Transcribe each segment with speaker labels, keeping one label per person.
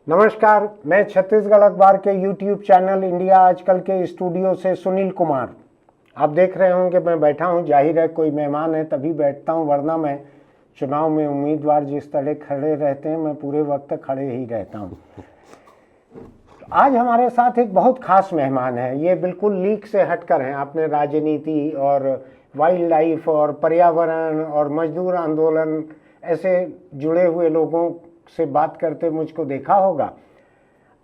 Speaker 1: नमस्कार, मैं छत्तीसगढ़ अखबार के YouTube चैनल इंडिया आजकल के स्टूडियो से सुनील कुमार। आप देख रहे होंगे मैं बैठा हूं, जाहिर है कोई मेहमान है तभी बैठता हूं, वरना मैं चुनाव में उम्मीदवार जिस तरह खड़े रहते हैं मैं पूरे वक्त खड़े ही रहता हूं। आज हमारे साथ एक बहुत खास मेहमान है। ये बिल्कुल लीक से हटकर हैं। आपने राजनीति और वाइल्ड लाइफ और पर्यावरण और मजदूर आंदोलन ऐसे जुड़े हुए लोगों से बात करते मुझको देखा होगा।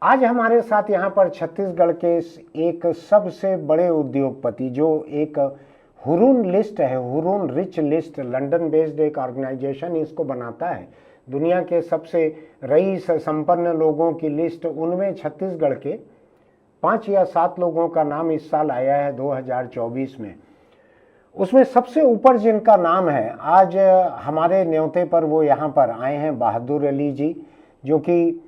Speaker 1: आज हमारे साथ यहाँ पर छत्तीसगढ़ के एक सबसे बड़े उद्योगपति, जो एक हुरून लिस्ट है, Hurun rich list, London based एक ऑर्गेनाइजेशन इसको बनाता है, दुनिया के सबसे रईस संपन्न लोगों की लिस्ट, उनमें छत्तीसगढ़ के 5 या 7 लोगों का नाम इस साल आया है 2024 में। उसमें सबसे ऊपर जिनका नाम है, आज हमारे न्योते पर वो यहाँ पर आए हैं, बहादुर अली जी, जो कि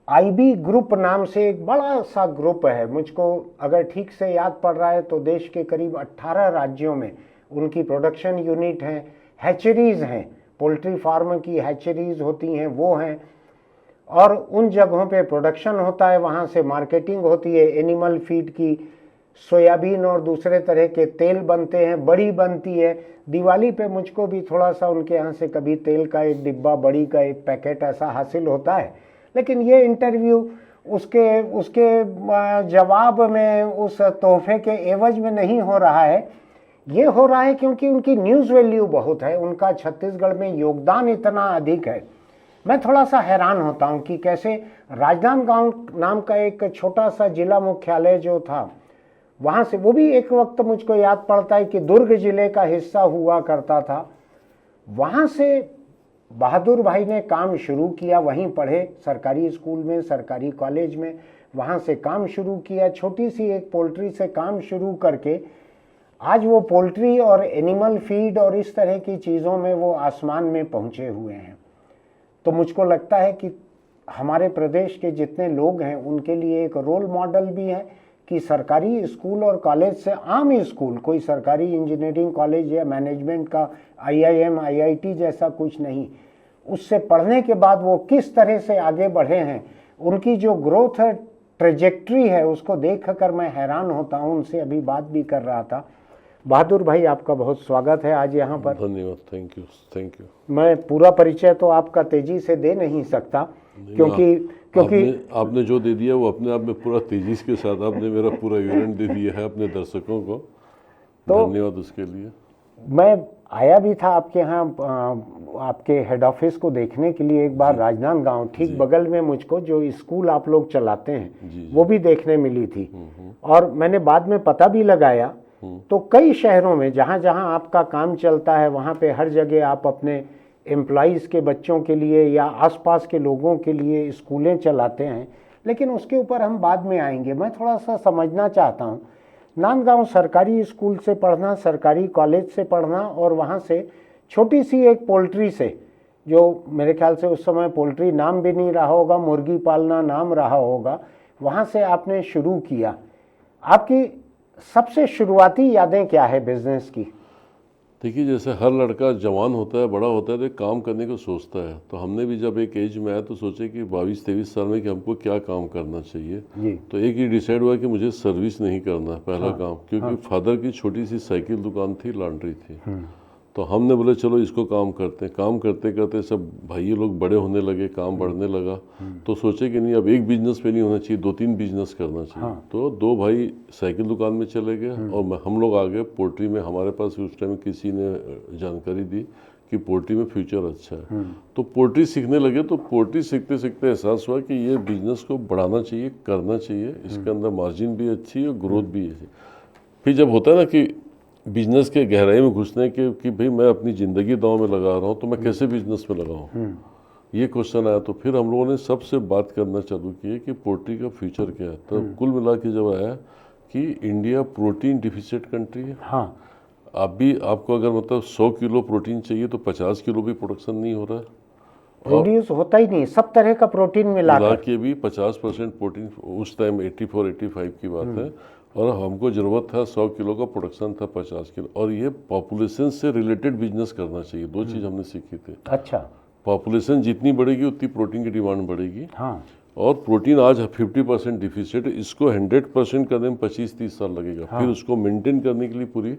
Speaker 1: आईबी ग्रुप नाम से एक बड़ा सा ग्रुप है। मुझको अगर ठीक से याद पड़ रहा है तो देश के करीब 18 राज्यों में उनकी प्रोडक्शन यूनिट हैं, हैचरीज हैं, पोल्ट्री फार्म की हैचरीज होती हैं वो हैं, और उन जगहों पे प्रोडक्शन होता है, वहाँ से मार्केटिंग होती है, एनिमल फीड की, सोयाबीन और दूसरे तरह के तेल बनते हैं, बड़ी बनती है। दिवाली पे मुझको भी थोड़ा सा उनके यहाँ से कभी तेल का एक डिब्बा, बड़ी का एक पैकेट ऐसा हासिल होता है। लेकिन ये इंटरव्यू उसके जवाब में, उस तोहफे के एवज में नहीं हो रहा है। ये हो रहा है क्योंकि उनकी न्यूज़ वैल्यू बहुत है, उनका छत्तीसगढ़ में योगदान इतना अधिक है। मैं थोड़ा सा हैरान होता हूँ कि कैसे राजनांदगांव नाम का एक छोटा सा जिला मुख्यालय जो था, वहाँ से, वो भी एक वक्त मुझको याद पड़ता है कि दुर्ग जिले का हिस्सा हुआ करता था, वहाँ से बहादुर भाई ने काम शुरू किया। वहीं पढ़े, सरकारी स्कूल में, सरकारी कॉलेज में, वहाँ से काम शुरू किया, छोटी सी एक पोल्ट्री से काम शुरू करके आज वो पोल्ट्री और एनिमल फीड और इस तरह की चीज़ों में वो आसमान में पहुँचे हुए हैं। तो मुझको लगता है कि हमारे प्रदेश के जितने लोग हैं उनके लिए एक रोल मॉडल भी है कि सरकारी स्कूल और कॉलेज से, आम स्कूल, कोई सरकारी इंजीनियरिंग कॉलेज या मैनेजमेंट का IIM IIT जैसा कुछ नहीं, उससे पढ़ने के बाद वो किस तरह से आगे बढ़े हैं, उनकी जो ग्रोथ है, ट्रेजेक्ट्री है, उसको देख कर मैं हैरान होता हूँ। उनसे अभी बात भी कर रहा था। बहादुर भाई, आपका बहुत स्वागत है आज यहाँ पर।
Speaker 2: धन्यवाद, थैंक यू।
Speaker 1: मैं पूरा परिचय तो आपका तेजी से दे नहीं सकता, क्योंकि
Speaker 2: आपने जो दे दिया वो अपने आप में पूरा तेजी के साथ आपने मेरा पूरा विवरण दे दिया है अपने दर्शकों को, तो धन्यवाद उसके लिए।
Speaker 1: मैं आया भी था आपके यहाँ, आपके हेड ऑफिस को देखने के लिए एक बार, राजनांदगांव, ठीक बगल में मुझको जो स्कूल आप लोग चलाते हैं वो भी देखने मिली थी। और मैंने बाद में पता भी लगाया तो कई शहरों में जहाँ जहाँ आपका काम चलता है वहाँ पे हर जगह आप अपने एम्प्लॉइज़ के बच्चों के लिए या आसपास के लोगों के लिए स्कूलें चलाते हैं। लेकिन उसके ऊपर हम बाद में आएंगे। मैं थोड़ा सा समझना चाहता हूँ, नांदगांव सरकारी स्कूल से पढ़ना, सरकारी कॉलेज से पढ़ना, और वहाँ से छोटी सी एक पोल्ट्री से, जो मेरे ख्याल से उस समय पोल्ट्री नाम भी नहीं रहा होगा, मुर्गी पालना नाम रहा होगा, वहाँ से आपने शुरू किया। आपकी सबसे शुरुआती यादें क्या है बिजनेस की?
Speaker 2: देखिए, जैसे हर लड़का जवान होता है, बड़ा होता है, तो एक काम करने को सोचता है। तो हमने भी जब एक एज में आया तो सोचे कि 22-23 साल में कि हमको क्या काम करना चाहिए। तो एक ही डिसाइड हुआ कि मुझे सर्विस नहीं करना है पहला काम, क्योंकि फादर की छोटी सी साइकिल दुकान थी, लॉन्ड्री थी। तो हमने बोले चलो इसको काम करते हैं। काम करते करते सब भाई लोग बड़े होने लगे, काम बढ़ने लगा, तो सोचे कि नहीं अब एक बिजनेस पे नहीं होना चाहिए, 2-3 बिजनेस करना चाहिए। तो 2 भाई साइकिल दुकान में चले गए और हम लोग आ गए पोल्ट्री में। हमारे पास उस टाइम किसी ने जानकारी दी कि पोल्ट्री में फ्यूचर अच्छा है, तो पोल्ट्री सीखने लगे। तो पोल्ट्री सीखते सीखते एहसास हुआ कि ये बिजनेस को बढ़ाना चाहिए, करना चाहिए, इसके अंदर मार्जिन भी अच्छी है, ग्रोथ भी है। फिर जब होता है ना कि बिजनेस के गहराई में घुसने के कि भाई मैं अपनी ज़िंदगी दांव में लगा रहा हूँ, तो मैं कैसे बिजनेस में लगाऊँ, ये क्वेश्चन आया। तो फिर हम लोगों ने सबसे बात करना चालू की कि पोल्ट्री का फ्यूचर क्या है। तो कुल मिला के जब आया कि इंडिया प्रोटीन डिफिसिट कंट्री है। आपको अगर मतलब 100 किलो प्रोटीन चाहिए तो 50 किलो भी प्रोडक्शन नहीं हो रहा है,
Speaker 1: प्रोड्यूस होता ही नहीं, सब तरह का प्रोटीन मिला
Speaker 2: के भी 50% प्रोटीन। उस टाइम 84-85 की बात है, और हमको ज़रूरत था 100 किलो का, प्रोडक्शन था 50 किलो। और ये पॉपुलेशन से रिलेटेड बिजनेस करना चाहिए। 2 चीज़ हमने सीखी थी।
Speaker 1: अच्छा,
Speaker 2: पॉपुलेशन जितनी बढ़ेगी उतनी प्रोटीन की डिमांड बढ़ेगी। और प्रोटीन आज 50% डिफिसिट है, इसको 100% करने में 25-30 साल लगेगा। फिर उसको मेंटेन करने के लिए पूरी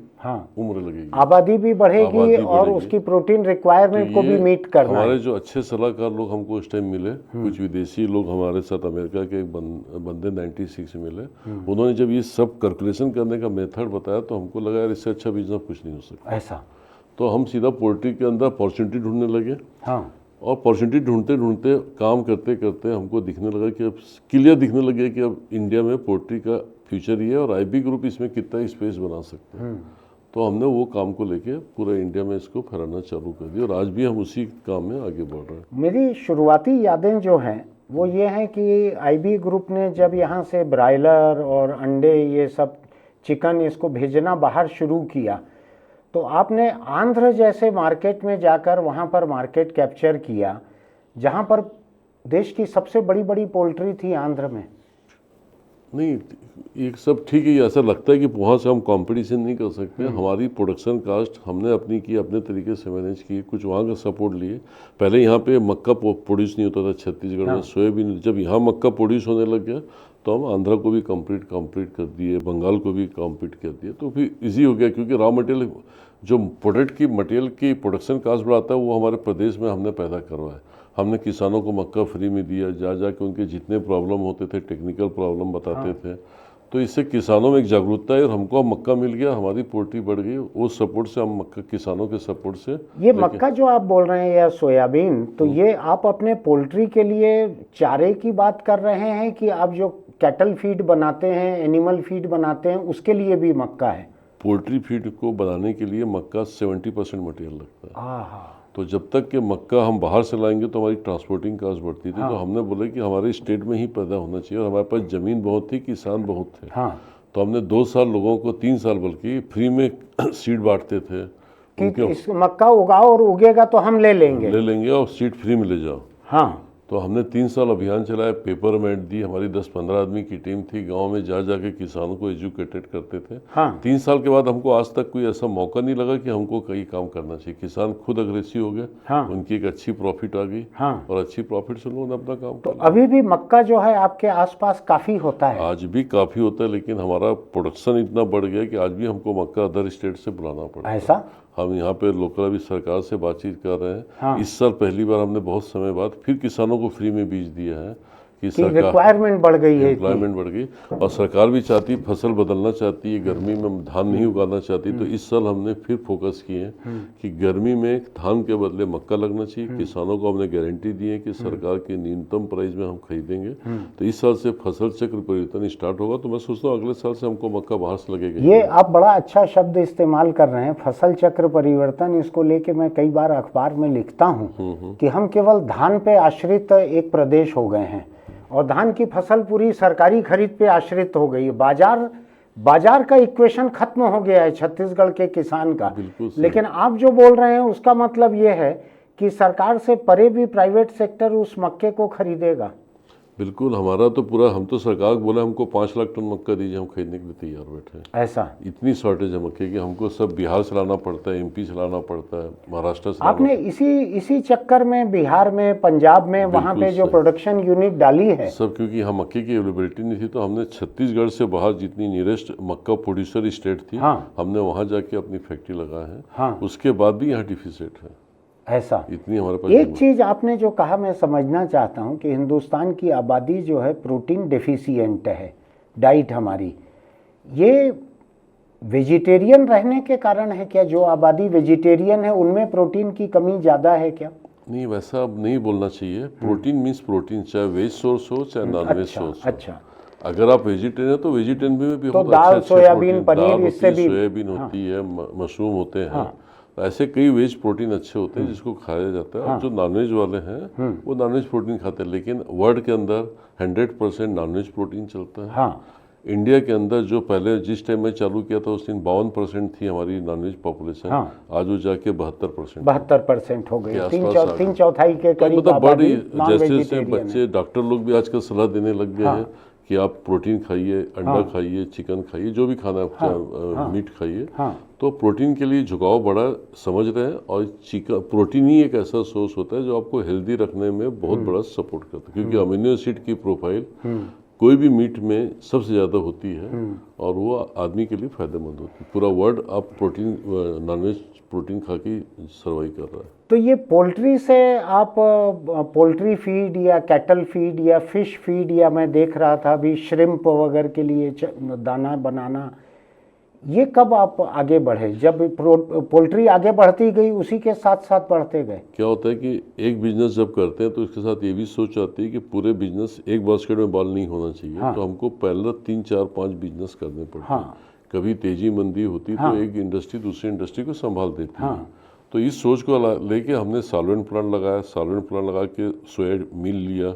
Speaker 2: उम्र लगेगी।
Speaker 1: आबादी भी बढ़ेगी और उसकी प्रोटीन रिक्वायरमेंट को भी मीट करना है।
Speaker 2: हमारे जो अच्छे सलाहकार लोग हमको उस टाइम मिले, कुछ विदेशी लोग हमारे साथ, अमेरिका के एक बंदे 96 में मिले, उन्होंने जब ये सब कैलकुलेशन करने का मेथड बताया तो हमको लगा यार इससे अच्छा बिजनेस कुछ नहीं हो सकता।
Speaker 1: ऐसा
Speaker 2: तो हम सीधा पोल्ट्री के अंदर अपॉर्चुनिटी ढूंढने लगे। और अपॉर्चुनिटी ढूंढते ढूंढते काम करते करते हमको दिखने लगा कि अब क्लियर दिखने लगे कि अब इंडिया में पोल्ट्री का फ्यूचर ही है और आईबी ग्रुप इसमें कितना स्पेस बना सकते हैं। तो हमने वो काम को लेके पूरा इंडिया में इसको फैलाना चालू कर दिया और आज भी हम उसी काम में आगे बढ़ रहे हैं।
Speaker 1: मेरी शुरुआती यादें जो हैं वो ये हैं कि आईबी ग्रुप ने जब यहाँ से ब्रायलर और अंडे, ये सब चिकन, इसको भेजना बाहर शुरू किया तो आपने आंध्र जैसे मार्केट में जाकर वहाँ पर मार्केट कैप्चर किया, जहाँ पर देश की सबसे बड़ी बड़ी पोल्ट्री थी आंध्र में।
Speaker 2: नहीं, एक सब ठीक है, ऐसा लगता है कि वहाँ से हम कंपटीशन नहीं कर सकते। हमारी प्रोडक्शन कास्ट हमने अपनी की, अपने तरीके से मैनेज की, कुछ वहाँ का सपोर्ट लिए। पहले यहाँ पे मक्का प्रोड्यूस नहीं होता था छत्तीसगढ़ में, सोयाबीन। जब यहाँ मक्का प्रोड्यूस होने लग गया तो हम आंध्रा को भी कंप्लीट कर दिए, बंगाल को भी कंप्लीट कर दिए। तो फिर इजी हो गया क्योंकि रॉ मटेरियल, जो प्रोडक्ट की मटेरियल की प्रोडक्शन कास्ट बढ़ाता है वो हमारे प्रदेश में हमने पैदा करवाया। हमने किसानों को मक्का फ्री में दिया, जा जाके उनके जितने प्रॉब्लम होते थे, टेक्निकल प्रॉब्लम बताते थे। तो इससे किसानों में एक जागरूकता है और हमको मक्का मिल गया, हमारी पोल्ट्री बढ़ गई। वो सपोर्ट से हम मक्का, किसानों के सपोर्ट से।
Speaker 1: ये मक्का जो आप बोल रहे हैं या सोयाबीन, तो ये आप अपने पोल्ट्री के लिए चारे की बात कर रहे हैं कि आप जो कैटल फीड बनाते हैं, एनिमल फीड बनाते हैं, उसके लिए भी मक्का है?
Speaker 2: पोल्ट्री फीड को बनाने के लिए मक्का 70% मटेरियल लगता है। तो जब तक कि मक्का हम बाहर से लाएंगे तो हमारी ट्रांसपोर्टिंग कास्ट बढ़ती थी। तो हमने बोले कि हमारे स्टेट में ही पैदा होना चाहिए और हमारे पास ज़मीन बहुत थी, किसान बहुत थे। तो हमने 2 साल लोगों को, 3 साल बल्कि फ्री में सीड बांटते थे
Speaker 1: कि इस मक्का उगाओ और उगेगा तो हम ले लेंगे
Speaker 2: और सीड फ्री में ले जाओ। तो हमने 3 साल अभियान चलाया, पेपर मैट दी, हमारी 10-15 आदमी की टीम थी, गांव में जा जाके किसानों को एजुकेटेड करते थे। 3 साल के बाद हमको आज तक कोई ऐसा मौका नहीं लगा कि हमको कहीं काम करना चाहिए। किसान खुद अग्रेसिव हो गए, उनकी एक अच्छी प्रॉफिट आ गई और अच्छी प्रॉफिट से उन्होंने अपना काम
Speaker 1: तो अभी भी मक्का जो है आपके आसपास काफी होता है?
Speaker 2: आज भी काफी होता है, लेकिन हमारा प्रोडक्शन इतना बढ़ गया कि आज भी हमको मक्का अदर स्टेट से बुलाना पड़ता है।
Speaker 1: ऐसा?
Speaker 2: हम यहाँ पे लोकल अभी सरकार से बातचीत कर रहे हैं। इस साल पहली बार हमने बहुत समय बाद फिर किसानों को फ्री में बीज दिया है कि सरकार,
Speaker 1: रिक्वायरमेंट बढ़ गई है,
Speaker 2: एम्प्लॉयमेंट बढ़ गई और सरकार भी चाहती है, फसल बदलना चाहती है, गर्मी में धान नहीं उगाना चाहती। तो इस साल हमने फिर फोकस किए कि गर्मी में धान के बदले मक्का लगना चाहिए। किसानों को हमने गारंटी दी है कि सरकार के न्यूनतम प्राइस में हम खरीदेंगे। तो इस साल से फसल चक्र परिवर्तन स्टार्ट होगा। तो मैं सोचता हूँ अगले साल से हमको मक्का बाहर से लगेगा।
Speaker 1: ये आप बड़ा अच्छा शब्द इस्तेमाल कर रहे हैं, फसल चक्र परिवर्तन। इसको लेके मैं कई बार अखबार में लिखता हूँ कि हम केवल धान पे आश्रित एक प्रदेश हो गए हैं और धान की फसल पूरी सरकारी खरीद पे आश्रित हो गई है। बाजार का इक्वेशन खत्म हो गया है छत्तीसगढ़ के किसान का। लेकिन आप जो बोल रहे हैं उसका मतलब ये है कि सरकार से परे भी प्राइवेट सेक्टर उस मक्के को खरीदेगा।
Speaker 2: बिल्कुल, हमारा तो पूरा, हम तो सरकार को बोला हमको 5 लाख टन मक्का दीजिए, हम खरीदने के लिए तैयार बैठे हैं।
Speaker 1: ऐसा?
Speaker 2: इतनी शॉर्टेज है मक्के की, हमको सब बिहार से लाना पड़ता है, एमपी से लाना पड़ता है, महाराष्ट्र से।
Speaker 1: आपने इसी चक्कर में बिहार में, पंजाब में, वहाँ पे जो प्रोडक्शन यूनिट डाली है
Speaker 2: सब, क्योंकि यहाँ मक्के की अवेलेबिलिटी नहीं थी। तो हमने छत्तीसगढ़ से बाहर जितनी नियरेस्ट मक्का प्रोड्यूसर स्टेट थी, हमने वहाँ जाके अपनी फैक्ट्री लगाए हैं। उसके बाद भी यहाँ डिफिसिट है।
Speaker 1: ऐसा?
Speaker 2: इतनी हमारे पास।
Speaker 1: एक चीज आपने जो कहा मैं समझना चाहता हूं कि हिंदुस्तान की आबादी जो है प्रोटीन डेफिशिएंट है, डाइट हमारी, ये वेजिटेरियन रहने के कारण है क्या? जो आबादी वेजिटेरियन है उनमें प्रोटीन की कमी ज्यादा है क्या?
Speaker 2: नहीं, वैसा अब नहीं बोलना चाहिए। प्रोटीन मीन्स प्रोटीन, चाहे वेज सोर्स हो चाहे नॉन वेज सोर्स हो।
Speaker 1: अच्छा,
Speaker 2: अगर आप वेजिटेरियन है तो वेजिटेरियन में भी
Speaker 1: तो दाल, सोयाबीन, पनीर, इससे भी
Speaker 2: सोयाबीन होती है, मशरूम होते हैं। ऐसे कई वेज प्रोटीन अच्छे होते हैं जिसको खाया जाता है। और जो नॉनवेज वाले हैं वो नॉनवेज प्रोटीन खाते हैं। लेकिन वर्ल्ड के अंदर 100% नॉनवेज प्रोटीन चलता है। इंडिया के अंदर जो पहले जिस टाइम में चालू किया था उस दिन 52% थी हमारी नॉनवेज पॉपुलेशन। आज वो जाके 72%
Speaker 1: हो गई। 3/4 के करीब।
Speaker 2: मतलब बड़ी, जैसे बच्चे, डॉक्टर लोग भी आजकल सलाह देने लग गए हैं कि आप प्रोटीन खाइए, अंडा खाइए, चिकन खाइए, जो भी खाना है, मीट खाइए। तो प्रोटीन के लिए झुकाव बड़ा समझ रहे हैं, और चिकन प्रोटीन ही एक ऐसा सोर्स होता है जो आपको हेल्दी रखने में बहुत बड़ा सपोर्ट करता है, क्योंकि अमीनो एसिड की प्रोफाइल कोई भी मीट में सबसे ज़्यादा होती है, और वो आदमी के लिए फ़ायदेमंद होती है। पूरा वर्ल्ड आप प्रोटीन, नॉनवेज प्रोटीन खा के सर्वाइव कर रहा है।
Speaker 1: तो ये पोल्ट्री से आप पोल्ट्री फीड या कैटल फीड या फिश फीड, या मैं देख रहा था अभी श्रिम्प वगैरह के लिए दाना बनाना, ये कब आप आगे बढ़े? जब पोल्ट्री आगे बढ़ती गई उसी के साथ साथ बढ़ते गए?
Speaker 2: क्या होता है कि एक बिजनेस जब करते हैं तो इसके साथ ये भी सोच आती है कि पूरे बिजनेस एक बास्केट में बॉल नहीं होना चाहिए। तो हमको पहले 3, 4, 5 बिजनेस करने पड़ते हैं। कभी तेजी मंदी होती तो एक इंडस्ट्री दूसरी इंडस्ट्री को संभाल देती है। तो इस सोच को लेके हमने सॉल्वेंट प्लांट लगाया, सॉल्वेंट प्लांट लगा के सोया मिल लिया,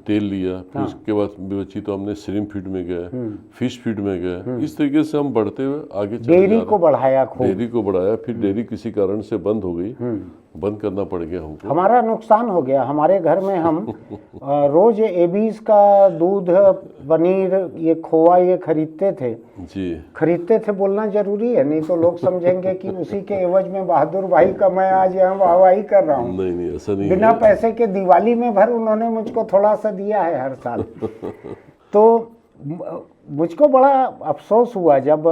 Speaker 2: तेल लिया, फिर उसके बाद बची तो हमने श्रिम्प फीड में गए, फिश फीड में गए। इस तरीके से हम बढ़ते हुए आगे
Speaker 1: डेयरी को बढ़ाया,
Speaker 2: डेयरी को बढ़ाया। फिर डेयरी किसी कारण से बंद हो गई, बंद करना पड़ गया हमको।
Speaker 1: हमारा नुकसान हो गया। हमारे घर में हम रोज एबीज का दूध, पनीर, ये खोआ ये खरीदते थे
Speaker 2: जी।
Speaker 1: खरीदते थे बोलना जरूरी है, नहीं तो लोग समझेंगे कि उसी के एवज में बहादुर भाई का मैं आज यहाँ वाहवाही कर रहा हूँ।
Speaker 2: नहीं, ऐसा नहीं।
Speaker 1: बिना पैसे के दिवाली में भर उन्होंने मुझको थोड़ा सा दिया है हर साल। तो मुझको बड़ा अफसोस हुआ जब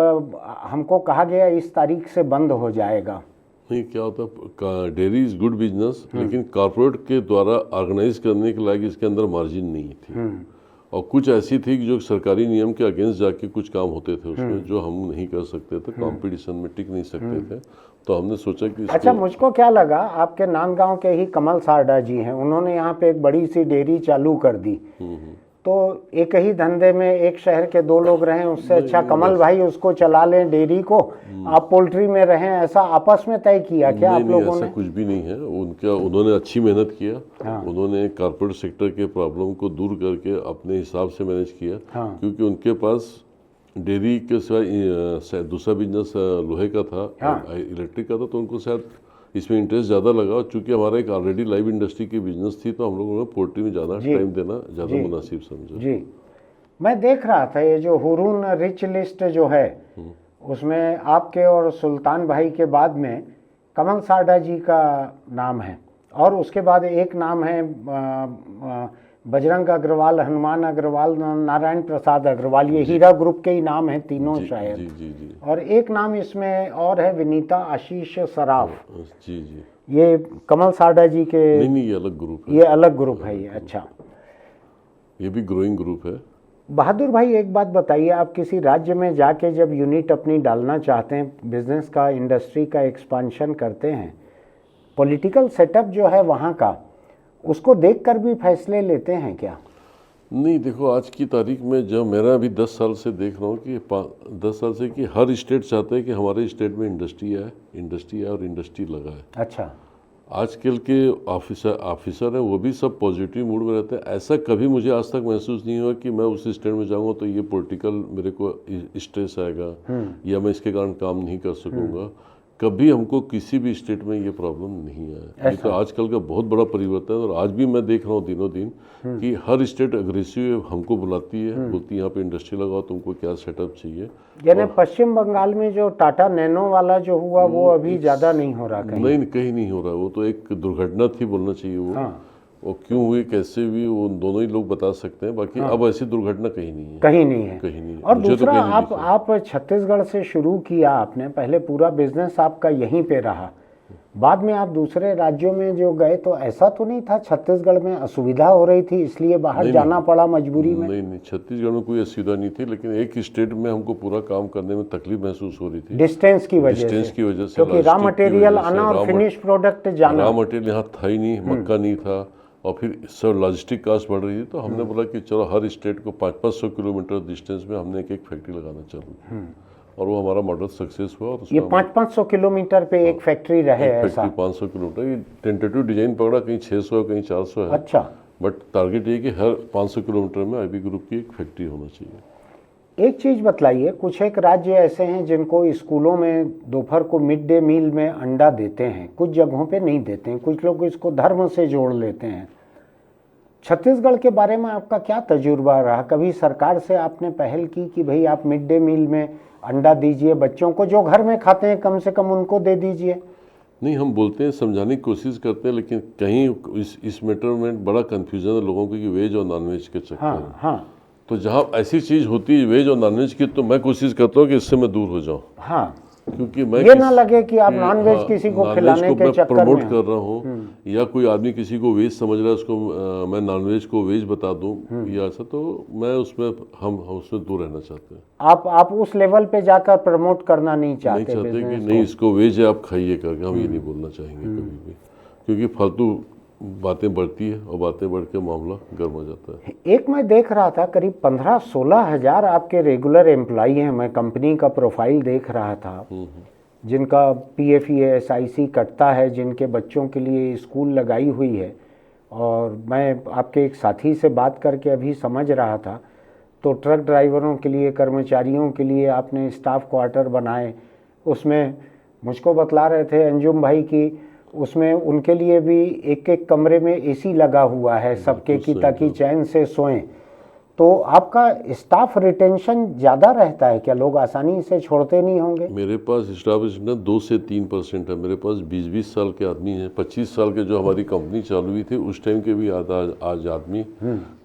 Speaker 1: हमको कहा गया इस तारीख से बंद हो जाएगा।
Speaker 2: नहीं, क्या होता, डेयरी इज गुड बिजनेस, लेकिन कॉर्पोरेट के द्वारा ऑर्गेनाइज करने के लायक इसके अंदर मार्जिन नहीं थी, और कुछ ऐसी थी कि जो सरकारी नियम के अगेंस्ट जाके कुछ काम होते थे उसमें, जो हम नहीं कर सकते थे, कंपटीशन में टिक नहीं सकते थे। तो हमने सोचा कि
Speaker 1: अच्छा, मुझको क्या लगा, आपके नांदगांव के ही कमल सारडा जी हैं, उन्होंने यहाँ पे एक बड़ी सी डेयरी चालू कर दी। तो एक ही धंधे में एक शहर के 2 लोग रहें, उससे अच्छा कमल भाई उसको चला लें डेयरी को, आप पोल्ट्री में रहें, ऐसा आपस में तय किया क्या आप लोगों ने?
Speaker 2: ऐसा कुछ भी नहीं है। उन्होंने अच्छी मेहनत किया। उन्होंने कॉर्पोरेट सेक्टर के प्रॉब्लम को दूर करके अपने हिसाब से मैनेज किया, क्योंकि उनके पास डेयरी के सिवाय दूसरा बिजनेस लोहे का था, इलेक्ट्रिक का था, तो उनको शायद इसमें इंटरेस्ट ज़्यादा लगा। और चूंकि हमारा एक ऑलरेडी लाइव इंडस्ट्री की बिजनेस थी, तो हम लोगों ने पोल्ट्री में ज़्यादा टाइम देना ज़्यादा मुनासिब समझा।
Speaker 1: जी, मैं देख रहा था ये जो हुरून रिच लिस्ट जो है, उसमें आपके और सुल्तान भाई के बाद में कमल सारडा जी का नाम है, और उसके बाद एक नाम है बजरंग अग्रवाल, हनुमान अग्रवाल, नारायण प्रसाद अग्रवाल, ये हीरा ग्रुप के ही नाम हैं तीनों शायद।
Speaker 2: जी।
Speaker 1: और एक नाम इसमें और है विनीता आशीष सराफ।
Speaker 2: जी।
Speaker 1: ये कमल सारडा जी के?
Speaker 2: नहीं, ये अलग ग्रुप है।
Speaker 1: ये अलग ग्रुप है ये। अच्छा,
Speaker 2: ये भी ग्रोइंग ग्रुप है।
Speaker 1: बहादुर भाई एक बात बताइए, आप किसी राज्य में जाके जब यूनिट अपनी डालना चाहते हैं, बिजनेस का, इंडस्ट्री का एक्सपांशन करते हैं, पॉलिटिकल सेटअप जो है वहाँ का, उसको देखकर भी फैसले लेते हैं क्या?
Speaker 2: नहीं, देखो, आज की तारीख में जब मेरा अभी 10 साल से देख रहा हूँ कि 10 साल से कि हर स्टेट चाहते हैं कि हमारे स्टेट में इंडस्ट्री है और इंडस्ट्री लगा है।
Speaker 1: अच्छा,
Speaker 2: आजकल के ऑफिसर हैं वो भी सब पॉजिटिव मूड में रहते हैं। ऐसा कभी मुझे आज तक महसूस नहीं हुआ कि मैं उस स्टेट में जाऊँगा तो ये पॉलिटिकल मेरे को स्ट्रेस आएगा या मैं इसके कारण काम नहीं कर सकूँगा। कभी हमको किसी भी स्टेट में ये प्रॉब्लम नहीं आया। ये तो आजकल का बहुत बड़ा परिवर्तन है, और आज भी मैं देख रहा हूँ दिनों दिन कि हर स्टेट अग्रेसिव हमको बुलाती है, बोलती है यहाँ पे इंडस्ट्री लगाओ, तुमको क्या सेटअप चाहिए।
Speaker 1: यानी पश्चिम बंगाल में जो टाटा नैनो वाला जो हुआ वो अभी ज़्यादा नहीं हो रहा कहीं?
Speaker 2: नहीं, कहीं नहीं हो रहा। वो तो एक दुर्घटना थी बोलना चाहिए वो। और क्यों हुई, कैसे हुई, वो दोनों ही लोग बता सकते हैं। बाकी अब ऐसी दुर्घटना कहीं नहीं है।
Speaker 1: कहीं नहीं है।
Speaker 2: कहीं नहीं है।
Speaker 1: और दूसरा, आप छत्तीसगढ़ से शुरू किया आपने, पहले पूरा बिजनेस आपका यहीं पे रहा, बाद में आप दूसरे राज्यों में जो गए, तो ऐसा तो नहीं था छत्तीसगढ़ में असुविधा हो रही थी इसलिए बाहर जाना पड़ा मजबूरी में?
Speaker 2: नहीं, छत्तीसगढ़ में कोई असुविधा नहीं थी, लेकिन एक स्टेट में हमको पूरा काम करने में तकलीफ महसूस हो रही थी,
Speaker 1: डिस्टेंस की वजह से, क्योंकि रॉ मटेरियल आना और फिनिश प्रोडक्ट जाना।
Speaker 2: रॉ मटेरियल यहाँ था ही नहीं, मक्का नहीं था, और फिर सब लॉजिस्टिक कास्ट बढ़ रही थी। तो हमने बोला कि चलो हर स्टेट को 500-500 किलोमीटर डिस्टेंस में हमने एक फैक्ट्री लगाना चालू, और वो हमारा मॉडल सक्सेस हुआ। और
Speaker 1: ये 500-500 किलोमीटर पे एक फैक्ट्री रहे? ऐसा
Speaker 2: 500 किलोमीटर, ये टेंटेटिव डिजाइन पकड़ा, कहीं 600 कहीं 400 है।
Speaker 1: अच्छा,
Speaker 2: बट टारगेट ये कि हर 500 किलोमीटर में आईबी ग्रुप की एक फैक्ट्री होना चाहिए।
Speaker 1: एक चीज़ बतलाइए, कुछ एक राज्य ऐसे हैं जिनको स्कूलों में दोपहर को मिड डे मील में अंडा देते हैं, कुछ जगहों पे नहीं देते हैं, कुछ लोग इसको धर्म से जोड़ लेते हैं, छत्तीसगढ़ के बारे में आपका क्या तजुर्बा रहा? कभी सरकार से आपने पहल की कि भाई आप मिड डे मील में अंडा दीजिए, बच्चों को जो घर में खाते हैं कम से कम उनको दे दीजिए?
Speaker 2: नहीं, हम बोलते हैं, समझाने की कोशिश करते हैं, लेकिन कहीं इस मैटर में बड़ा कन्फ्यूजन है लोगों को कि वेज और नॉनवेज के चक्कर में।
Speaker 1: हाँ।
Speaker 2: तो जहाँ ऐसी चीज़ होती है वेज और नॉनवेज की, तो मैं कोशिश करता हूँ कि इससे मैं दूर हो जाऊँ।
Speaker 1: हाँ,
Speaker 2: क्योंकि मैं
Speaker 1: ये ना लगे कि आप नॉनवेज किसी को खिलाने के चक्कर में
Speaker 2: प्रमोट कर रहा हूँ, या कोई आदमी किसी को वेज समझ रहा है उसको मैं नॉनवेज को वेज बता दूँ या ऐसा, तो मैं उसमें हम उसमें दूर रहना चाहते हैं।
Speaker 1: आप उस लेवल पे जाकर प्रमोट करना नहीं चाहते
Speaker 2: कि नहीं इसको वेज है आप खाइए करके, हम ये नहीं बोलना चाहेंगे कभी भी, क्योंकि फालतू बातें बढ़ती है और बातें बढ़ के मामला गर्म हो जाता है।
Speaker 1: एक मैं देख रहा था करीब 15-16 हज़ार आपके रेगुलर एम्प्लॉई हैं, मैं कंपनी का प्रोफाइल देख रहा था, जिनका PF SIC कटता है, जिनके बच्चों के लिए स्कूल लगाई हुई है। और मैं आपके एक साथी से बात करके अभी समझ रहा था, तो ट्रक ड्राइवरों के लिए, कर्मचारियों के लिए आपने स्टाफ क्वार्टर बनाए, उसमें मुझको बतला रहे थे अंजुम भाई की उसमें उनके लिए भी एक एक कमरे में AC लगा हुआ है सबके की, ताकि चैन से सोएं। तो आपका स्टाफ रिटेंशन ज़्यादा रहता है क्या? लोग आसानी से छोड़ते नहीं होंगे?
Speaker 2: मेरे पास स्टाफ रिटेंशन 2 से 3% है। मेरे पास 20-20 साल के आदमी हैं, 25 साल के जो हमारी कंपनी चालू हुई थी उस टाइम के भी आज आदमी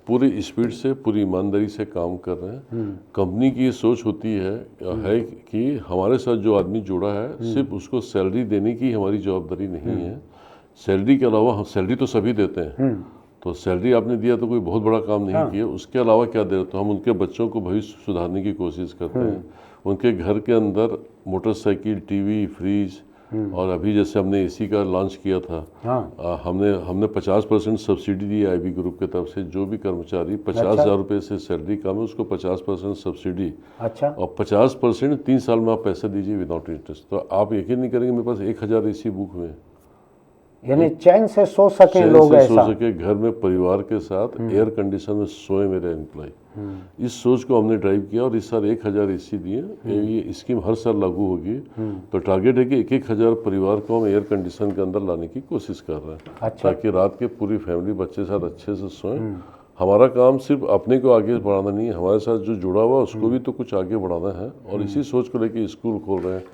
Speaker 2: पूरी स्पीड से, पूरी ईमानदारी से काम कर रहे हैं। कंपनी की ये सोच होती है कि हमारे साथ जो आदमी जुड़ा है सिर्फ उसको सैलरी देने की हमारी जवाबदारी नहीं है। सैलरी के अलावा हम सैलरी तो सभी देते हैं, तो सैलरी आपने दिया तो कोई बहुत बड़ा काम नहीं किया, उसके अलावा क्या दे रहे, तो हम उनके बच्चों को भविष्य सुधारने की कोशिश करते हैं। उनके घर के अंदर मोटरसाइकिल, टीवी, फ्रिज, और अभी जैसे हमने AC का लॉन्च किया था, हमने 50% सब्सिडी दी IB ग्रुप की तरफ से। जो भी कर्मचारी 50,000 रुपये से सैलरी कम है उसको 50% सब्सिडी।
Speaker 1: अच्छा।
Speaker 2: और 50% 3 साल में आप पैसे दीजिए विदाउट इंटरेस्ट। तो आप यकीन नहीं करेंगे, मेरे पास 1000 AC बुक हुए,
Speaker 1: यानी चैन से सो सके लोग, ऐसा
Speaker 2: सो सके घर में परिवार के साथ एयर कंडीशन में सोए मेरे एम्प्लॉय। इस सोच को हमने ड्राइव किया और इस साल 1000 AC दिए। ये स्कीम हर साल लागू होगी, तो टारगेट है कि 1-1000 परिवार को हम एयर कंडीशन के अंदर लाने की कोशिश कर रहे हैं।
Speaker 1: अच्छा।
Speaker 2: ताकि रात के पूरी फैमिली बच्चे साथ अच्छे से सोएं। हमारा काम सिर्फ अपने को आगे बढ़ाना नहीं है, हमारे साथ जो जुड़ा हुआ उसको भी तो कुछ आगे बढ़ाना है। और इसी सोच को लेकर स्कूल खोल रहे हैं।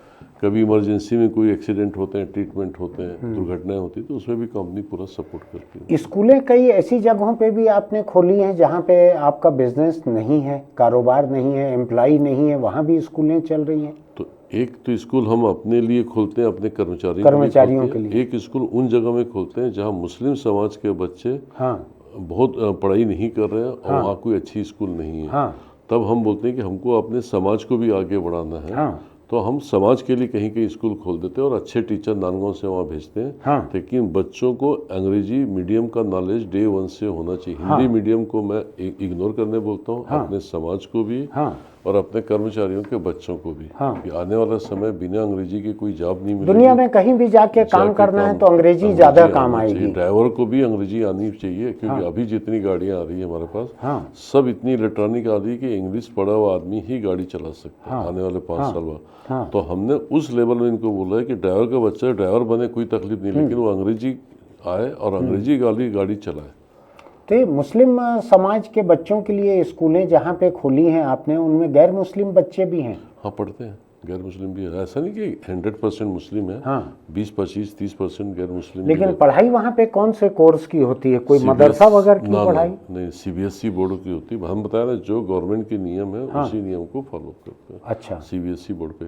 Speaker 2: कभी इमरजेंसी में कोई एक्सीडेंट होते हैं, ट्रीटमेंट होते हैं, दुर्घटनाएं होती है, तो उसमें भी कंपनी पूरा सपोर्ट करती है।
Speaker 1: स्कूलें कई ऐसी जगहों पे भी आपने खोली हैं जहाँ पे आपका बिजनेस नहीं है, कारोबार नहीं है, एम्प्लॉय नहीं है, वहाँ भी स्कूलें चल रही हैं?
Speaker 2: तो एक तो स्कूल हम अपने लिए खोलते हैं, अपने
Speaker 1: कर्मचारियों के लिए।
Speaker 2: एक स्कूल उन जगह में खोलते हैं जहाँ मुस्लिम समाज के बच्चे बहुत पढ़ाई नहीं कर रहे हैं और वहाँ कोई अच्छी स्कूल नहीं है। तब हम बोलते हैं कि हमको अपने समाज को भी आगे बढ़ाना है, तो हम समाज के लिए कहीं कहीं स्कूल खोल देते हैं और अच्छे टीचर नानगांव से वहाँ भेजते हैं। लेकिन बच्चों को अंग्रेजी मीडियम का नॉलेज डे 1 से होना चाहिए। हिंदी मीडियम को मैं इग्नोर करने बोलता हूँ, अपने समाज को भी और अपने कर्मचारियों के बच्चों को भी। कि आने वाला समय बिना अंग्रेजी के कोई जॉब नहीं मिलेगी।
Speaker 1: दुनिया में कहीं भी जाके काम करना है तो अंग्रेजी ज़्यादा काम आएगी।
Speaker 2: ड्राइवर को भी अंग्रेजी आनी चाहिए, क्योंकि अभी जितनी गाड़ियाँ आ रही है हमारे पास, सब इतनी इलेक्ट्रॉनिक आ रही है कि इंग्लिश पढ़ा हुआ आदमी ही गाड़ी चला सकता है आने वाले 5 साल बाद। तो हमने उस लेवल में इनको बोला है कि ड्राइवर का बच्चा ड्राइवर बने, कोई तकलीफ नहीं, लेकिन वो अंग्रेजी आए और अंग्रेजी गाड़ी चलाए।
Speaker 1: तो ये मुस्लिम समाज के बच्चों के लिए स्कूलें जहाँ पे खोली हैं आपने, उनमें गैर मुस्लिम बच्चे भी हैं?
Speaker 2: हाँ, पढ़ते हैं, गैर मुस्लिम भी है। ऐसा नहीं कि 100% मुस्लिम है, 20-25-30% गैर मुस्लिम।
Speaker 1: लेकिन पढ़ाई वहाँ पे कौन से कोर्स की होती है? कोई मदरसा वगैरह की पढ़ाई?
Speaker 2: नहीं, CBSE बोर्ड की होती है। हम बताया ना, जो गवर्नमेंट के नियम है उसी नियम को फॉलो करते हैं।
Speaker 1: अच्छा।
Speaker 2: CBSE बोर्ड पे,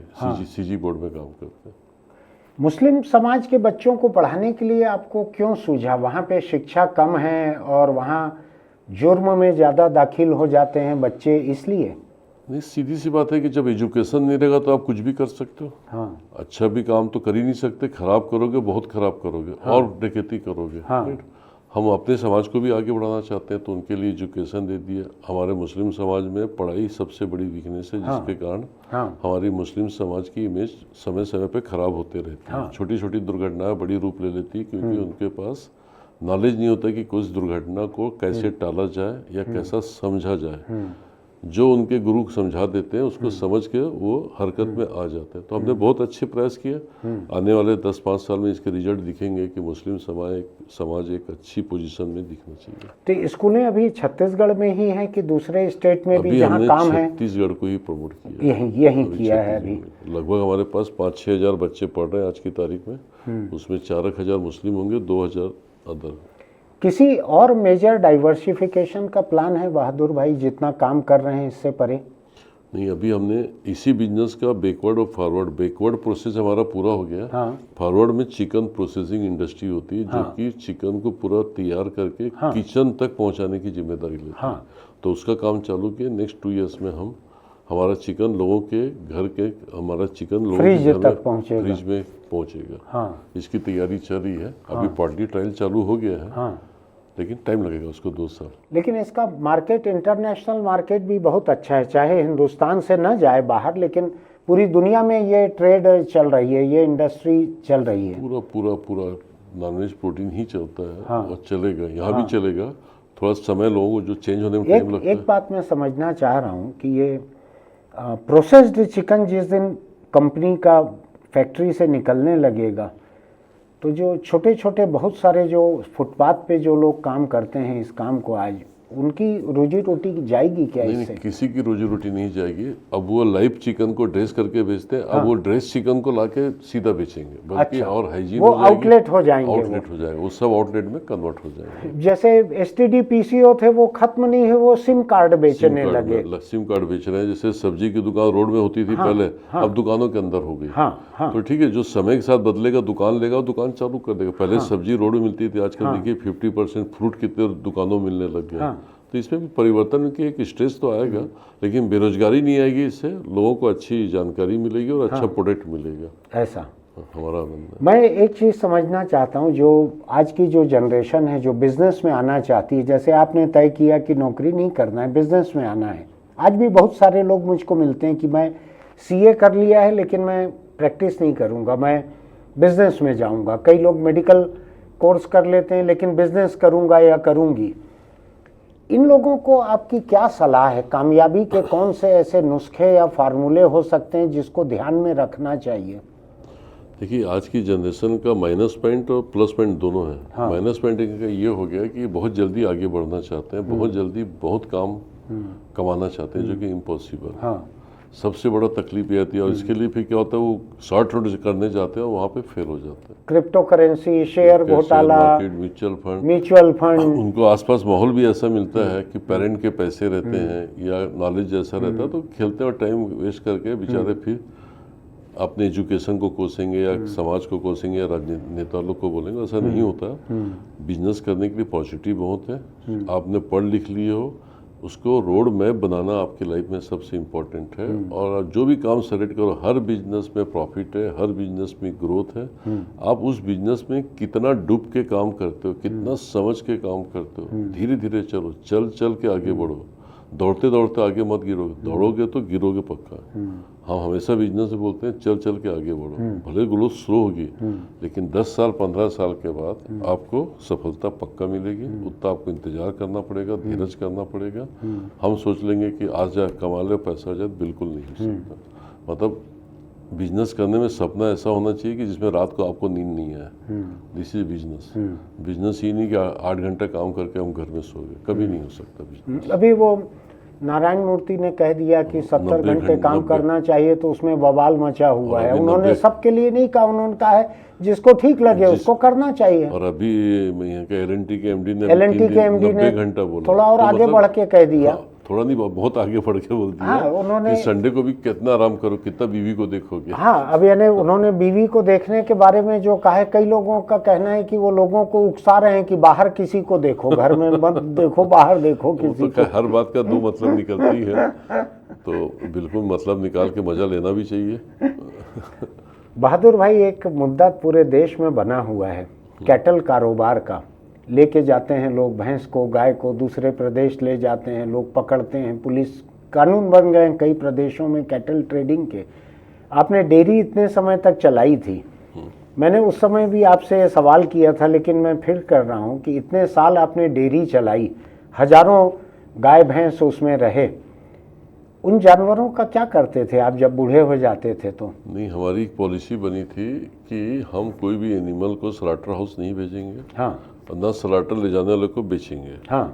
Speaker 2: CG बोर्ड में काम करते हैं।
Speaker 1: मुस्लिम समाज के बच्चों को पढ़ाने के लिए आपको क्यों सूझा? वहाँ पे शिक्षा कम है और वहाँ जुर्म में ज़्यादा दाखिल हो जाते हैं बच्चे, इसलिए?
Speaker 2: नहीं, सीधी सी बात है कि जब एजुकेशन नहीं रहेगा तो आप कुछ भी कर सकते हो। अच्छा भी काम तो कर ही नहीं सकते, खराब करोगे बहुत खराब करोगे और डकैती करोगे। हम अपने समाज को भी आगे बढ़ाना चाहते हैं, तो उनके लिए एजुकेशन दे दिए। हमारे मुस्लिम समाज में पढ़ाई सबसे बड़ी वीकनेस है, जिसके कारण हमारी मुस्लिम समाज की इमेज समय समय पे खराब होते रहती है। छोटी छोटी दुर्घटनाएं बड़ी रूप ले लेती है, क्योंकि उनके पास नॉलेज नहीं होता कि कुछ दुर्घटना को कैसे टाला जाए या कैसा समझा जाए। जो उनके गुरु समझा देते हैं उसको समझ के वो हरकत में आ जाते हैं। तो हमने बहुत अच्छे प्रयास किया। आने वाले 10-5 साल में इसके रिजल्ट दिखेंगे कि मुस्लिम समाज एक अच्छी पोजीशन में दिखना चाहिए।
Speaker 1: तो स्कूलें अभी छत्तीसगढ़ में ही हैं कि दूसरे स्टेट में भी जहाँ काम है?
Speaker 2: छत्तीसगढ़ को ही प्रमोट किया,
Speaker 1: यही किया है अभी।
Speaker 2: लगभग हमारे पास 5-6 हज़ार बच्चे पढ़ रहे हैं आज की तारीख में। उसमें 4,000 मुस्लिम होंगे, 2,000 अदर।
Speaker 1: किसी और मेजर डाइवर्सिफिकेशन का प्लान है बहादुर भाई, जितना काम कर रहे हैं इससे परे?
Speaker 2: नहीं, अभी हमने इसी बिजनेस का बैकवर्ड और फॉरवर्ड, बैकवर्ड प्रोसेस हमारा पूरा हो गया।
Speaker 1: हाँ।
Speaker 2: फॉरवर्ड में चिकन प्रोसेसिंग इंडस्ट्री होती है, जो कि चिकन को पूरा तैयार करके किचन तक पहुंचाने की जिम्मेदारी लेती है। तो उसका काम चालू किया। नेक्स्ट 2 ईयर्स में हमारा चिकन लोगों के घर के
Speaker 1: फ्रिज तक पहुंचेगा,
Speaker 2: फ्रिज में पहुंचेगा। इसकी तैयारी चल रही है। अभी पार्टी ट्रायल चालू हो गया है, लेकिन टाइम लगेगा उसको 2 साल।
Speaker 1: लेकिन इसका मार्केट, इंटरनेशनल मार्केट भी बहुत अच्छा है, चाहे हिंदुस्तान से न जाए बाहर, लेकिन पूरी दुनिया में ये ट्रेड चल रही है, ये इंडस्ट्री चल रही है।
Speaker 2: पूरा नॉनवेज प्रोटीन ही चलता है। और चलेगा, यहाँ भी चलेगा। थोड़ा समय लोगों को जो चेंज होने में टाइम लगता है।
Speaker 1: एक बात मैं समझना चाह रहा हूँ कि ये प्रोसेस्ड चिकन जिस दिन कंपनी का फैक्ट्री से निकलने लगेगा, तो जो छोटे छोटे बहुत सारे जो फुटपाथ पे जो लोग काम करते हैं इस काम को, आज उनकी रोजी रोटी जाएगी क्या इससे?
Speaker 2: नहीं, किसी की रोजी रोटी नहीं जाएगी। अब वो लाइव चिकन को ड्रेस करके बेचते हैं। अब वो ड्रेस चिकन को लाके सीधा बेचेंगे, बल्कि और हाइजीन
Speaker 1: वो आउटलेट हो जाएंगे,
Speaker 2: आउटलेट हो जाएगा, वो सब आउटलेट में कन्वर्ट हो जाएंगे।
Speaker 1: जैसे STD PCO थे वो खत्म नहीं है, वो सिम कार्ड बेचने लगे।
Speaker 2: सिम कार्ड बेच रहे हैं। जैसे सब्जी की दुकान रोड में होती थी पहले, अब दुकानों के अंदर हो गई। तो ठीक है, जो समय के साथ बदलेगा दुकान लेगा, दुकान चालू कर देगा। पहले सब्जी रोड में मिलती थी, आजकल देखिए 50% फ्रूट कितने दुकानों में मिलने लग गया। तो इसमें भी परिवर्तन की एक स्ट्रेस तो आएगा, लेकिन बेरोजगारी नहीं आएगी। इससे लोगों को अच्छी जानकारी मिलेगी और अच्छा प्रोडक्ट मिलेगा।
Speaker 1: ऐसा
Speaker 2: हमारा आनंद है।
Speaker 1: मैं एक चीज़ समझना चाहता हूँ, जो आज की जो जनरेशन है जो बिजनेस में आना चाहती है, जैसे आपने तय किया कि नौकरी नहीं करना है, बिजनेस में आना है। आज भी बहुत सारे लोग मुझको मिलते हैं कि मैं CA कर लिया है लेकिन मैं प्रैक्टिस नहीं करूँगा, मैं बिजनेस में जाऊँगा। कई लोग मेडिकल कोर्स कर लेते हैं लेकिन बिजनेस करूँगा या करूँगी। इन लोगों को आपकी क्या सलाह है? कामयाबी के कौन से ऐसे नुस्खे या फार्मूले हो सकते हैं जिसको ध्यान में रखना चाहिए?
Speaker 2: देखिए, आज की जनरेशन का माइनस पॉइंट और प्लस पॉइंट दोनों है। माइनस पॉइंट का ये हो गया कि बहुत जल्दी आगे बढ़ना चाहते हैं, बहुत जल्दी बहुत काम कमाना चाहते हैं, जो कि इम्पॉसिबल। सबसे बड़ा तकलीफ ये आती है। और इसके लिए फिर क्या होता है, वो शॉर्ट रोड करने जाते हैं और वहाँ पे फेल हो जाते हैं।
Speaker 1: क्रिप्टो करेंसी, शेयर घोटाला, म्यूचुअल फंड,
Speaker 2: उनको आसपास माहौल भी ऐसा मिलता है कि पेरेंट के पैसे रहते हैं या नॉलेज जैसा रहता है, तो खेलते और टाइम वेस्ट करके बेचारे फिर अपने एजुकेशन को कोसेंगे या समाज को कोसेंगे या राजनेता लोग को बोलेंगे। ऐसा नहीं होता। बिजनेस करने के लिए पॉजिटिव बहुत है। आपने पढ़ लिख लिए हो, उसको रोड मैप बनाना आपकी लाइफ में सबसे इम्पोर्टेंट है। और जो भी काम सेलेक्ट करो, हर बिजनेस में प्रॉफिट है, हर बिजनेस में ग्रोथ है। आप उस बिजनेस में कितना डूब के काम करते हो, कितना समझ के काम करते हो। धीरे धीरे चलो, चल के आगे बढ़ो। दौड़ते दौड़ते आगे मत गिरो, दौड़ोगे तो गिरोगे पक्का। हम हमेशा बिजनेस में बोलते हैं चल के आगे बढ़ो। भले ग्रोथ स्लो होगी, लेकिन 10 साल 15 साल के बाद आपको सफलता पक्का मिलेगी। उतना आपको इंतजार करना पड़ेगा, धीरज करना पड़ेगा। हम सोच लेंगे कि आज जाए कमा ले पैसा आ जाए, बिल्कुल नहीं हो सकता। मतलब बिजनेस करने में सपना ऐसा होना चाहिए कि जिसमें रात को आपको नींद नहीं आए। This is business. बिजनेस ही नहीं कि 8 घंटे काम करके हम घर में सो गए, कभी नहीं हो सकता बिजनेस।
Speaker 1: अभी वो नारायण मूर्ति ने कह दिया कि 70 घंटे काम करना चाहिए, तो उसमें बवाल मचा हुआ है। उन्होंने सबके लिए नहीं कहा, उन्होंने कहा है जिसको ठीक लगे उसको करना चाहिए।
Speaker 2: और अभी LNT के MD ने
Speaker 1: 90
Speaker 2: घंटा बोला,
Speaker 1: थोड़ा और आगे बढ़ के कह दिया।
Speaker 2: थोड़ा नहीं, बहुत आगे बढ़ के बोल दिया।
Speaker 1: उन्होंने
Speaker 2: संडे को भी कितना आराम करो, कितना बीवी को देखोगे।
Speaker 1: अब यानी उन्होंने बीवी को देखने के बारे में जो कहा है, कई लोगों का कहना है कि वो लोगों को उकसा रहे हैं कि बाहर किसी को देखो, घर में मत देखो, बाहर देखो किसी को।
Speaker 2: हर बात का 2 मतलब निकलती है, तो बिल्कुल मतलब निकाल के मजा लेना भी चाहिए।
Speaker 1: बहादुर भाई, एक मुद्दा पूरे देश में बना हुआ है कैटल कारोबार का। लेके जाते हैं लोग भैंस को, गाय को, दूसरे प्रदेश ले जाते हैं, लोग पकड़ते हैं, पुलिस, कानून बन गए हैं कई प्रदेशों में कैटल ट्रेडिंग के। आपने डेयरी इतने समय तक चलाई थी, मैंने उस समय भी आपसे सवाल किया था, लेकिन मैं फिर कर रहा हूँ कि इतने साल आपने डेयरी चलाई, हजारों गाय भैंस उसमें रहे, उन जानवरों का क्या करते थे आप जब बूढ़े हो जाते थे तो?
Speaker 2: नहीं, हमारी एक पॉलिसी बनी थी कि हम कोई भी एनिमल को स्लॉटर हाउस नहीं भेजेंगे,
Speaker 1: हाँ
Speaker 2: और ना स्लॉटर ले जाने वाले को बेचेंगे।
Speaker 1: हाँ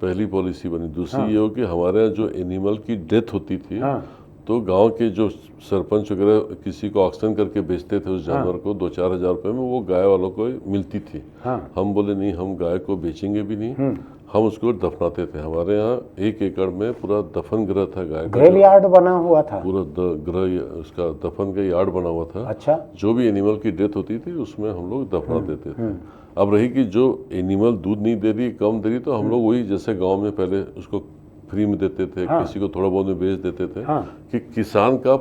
Speaker 2: पहली पॉलिसी बनी। दूसरी
Speaker 1: हाँ।
Speaker 2: ये हो कि हमारे यहाँ जो एनिमल की डेथ होती थी,
Speaker 1: हाँ
Speaker 2: तो गांव के जो सरपंच वगैरह किसी को ऑक्शन करके बेचते थे उस जानवर को 2-4 हज़ार रुपये में, वो गाय वालों को मिलती थी।
Speaker 1: हाँ।
Speaker 2: हम बोले नहीं, हम गाय को बेचेंगे भी नहीं, हम उसको दफनाते थे। हमारे यहाँ 1 एकड़ में पूरा दफन गृह था गाय का,
Speaker 1: ग्रेव यार्ड बना हुआ था।
Speaker 2: पूरा गृह उसका दफन का यार्ड बना हुआ था।
Speaker 1: अच्छा।
Speaker 2: जो भी एनिमल की डेथ होती थी उसमें हम लोग दफना देते थे। अब रही कि जो एनिमल दूध नहीं दे रही, कम दे रही, तो हम लोग वही जैसे गांव में पहले उसको फ्री में देते थे,
Speaker 1: हाँ।
Speaker 2: किसी को थोड़ा बहुत में बेच देते थे,
Speaker 1: हाँ।
Speaker 2: कि किसान का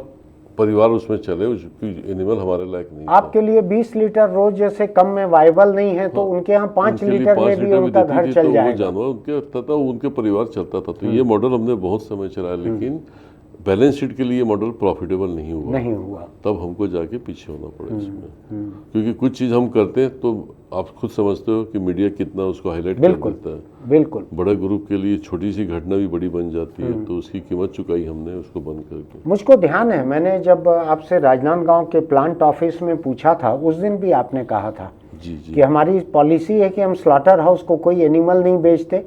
Speaker 2: परिवार उसमें चले, उसकी एनिमल हमारे लायक नहीं था।
Speaker 1: आपके लिए 20 लीटर रोज जैसे कम में वाइबल नहीं है, तो उनके यहाँ 5
Speaker 2: उनके लिए
Speaker 1: लीटर
Speaker 2: 5
Speaker 1: में भी
Speaker 2: लीटर
Speaker 1: उनका
Speaker 2: देती
Speaker 1: घर
Speaker 2: थी,
Speaker 1: चल
Speaker 2: तो वो
Speaker 1: जाएगा।
Speaker 2: जानवर उनके तथा उनके परिवार चलता था। तो ये मॉडल हमने बहुत समय चलाया, लेकिन बैलेंस शीट के लिए ये मॉडल प्रॉफिटेबल नहीं हुआ। तब हमको जाके पीछे होना पड़ा इसमें, क्योंकि कुछ चीज़ हम करते हैं तो आप खुद समझते हो कि मीडिया कितना उसको हाईलाइट कर देता है।
Speaker 1: बिल्कुल।
Speaker 2: बड़े ग्रुप के लिए छोटी सी घटना भी बड़ी बन जाती है, तो उसकी कीमत चुकाई हमने उसको बंद करके।
Speaker 1: मुझको ध्यान है, मैंने जब आपसे राजनांदगांव के प्लांट ऑफिस में पूछा था, उस दिन भी आपने कहा था
Speaker 2: जी जी
Speaker 1: कि हमारी पॉलिसी है कि हम स्लॉटर हाउस को कोई एनिमल नहीं बेचते,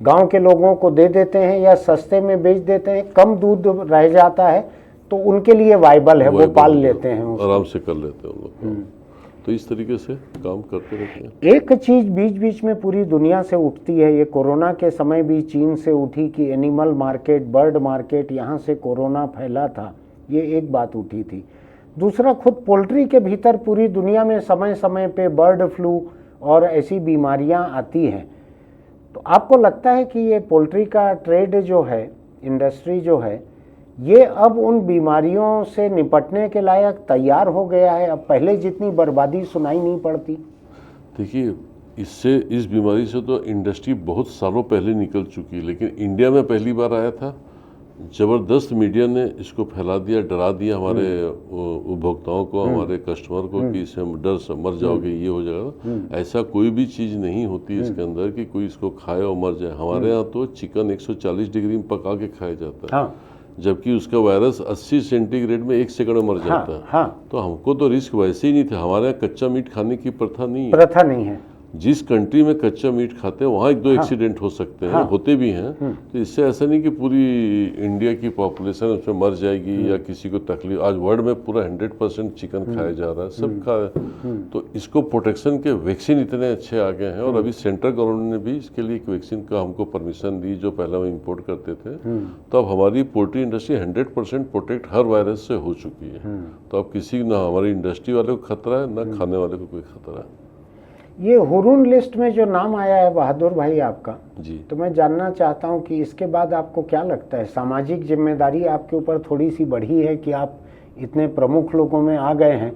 Speaker 1: गांव के लोगों को दे देते हैं या सस्ते में बेच देते हैं, कम दूध रह जाता है तो उनके लिए वाइबल है, वो पाल लेते हैं उसको।
Speaker 2: आराम से कर लेते हैं उन लोग काम। तो इस तरीके से काम करते रहते हैं।
Speaker 1: एक चीज बीच बीच में पूरी दुनिया से उठती है, ये कोरोना के समय भी चीन से उठी कि एनिमल मार्केट, बर्ड मार्केट, यहाँ से कोरोना फैला था, ये एक बात उठी थी। दूसरा, खुद पोल्ट्री के भीतर पूरी दुनिया में समय समय पे बर्ड फ्लू और ऐसी बीमारियां आती हैं। तो आपको लगता है कि ये पोल्ट्री का ट्रेड जो है, इंडस्ट्री जो है, ये अब उन बीमारियों से निपटने के लायक तैयार हो गया है? अब पहले जितनी बर्बादी सुनाई नहीं पड़ती।
Speaker 2: देखिए, इस बीमारी से तो इंडस्ट्री बहुत सालों पहले निकल चुकी है, लेकिन इंडिया में पहली बार आया था। ज़बरदस्त मीडिया ने इसको फैला दिया, डरा दिया हमारे उपभोक्ताओं को, हमारे कस्टमर को, कि इससे डर से मर जाओगे, ये हो जाएगा। ऐसा कोई भी चीज़ नहीं होती इसके अंदर कि कोई इसको खाए और मर जाए। हमारे यहाँ तो चिकन 140 डिग्री में पका के खाया जाता है।
Speaker 1: हाँ।
Speaker 2: जबकि उसका वायरस 80 सेंटीग्रेड में 1 सेकंड में मर जाता है।
Speaker 1: हाँ।
Speaker 2: तो हमको तो रिस्क वैसे ही नहीं था। हमारे यहाँ कच्चा मीट खाने की प्रथा नहीं है।
Speaker 1: प्रथा नहीं है।
Speaker 2: जिस कंट्री में कच्चा मीट खाते हैं वहाँ 1-2 एक्सीडेंट हो सकते हैं, होते भी हैं। तो इससे ऐसा नहीं कि पूरी इंडिया की पॉपुलेशन उसमें मर जाएगी या किसी को तकलीफ। आज वर्ल्ड में पूरा 100% चिकन खाया जा रहा है, सब खा रहे हैं। तो इसको प्रोटेक्शन के वैक्सीन इतने अच्छे आ गए हैं, और अभी सेंट्रल गवर्नमेंट ने भी इसके लिए एक वैक्सीन का हमको परमिशन दी, जो पहले हम इम्पोर्ट करते थे। तो अब हमारी पोल्ट्री इंडस्ट्री 100% प्रोटेक्ट हर वायरस से हो चुकी है। तो अब किसी ना हमारी इंडस्ट्री वाले को खतरा है, ना खाने वाले को कोई खतरा है।
Speaker 1: ये हुरून लिस्ट में जो नाम आया है बहादुर भाई आपका
Speaker 2: जी,
Speaker 1: तो मैं जानना चाहता हूं कि इसके बाद आपको क्या लगता है, सामाजिक जिम्मेदारी आपके ऊपर थोड़ी सी बढ़ी है कि आप इतने प्रमुख लोगों में आ गए हैं,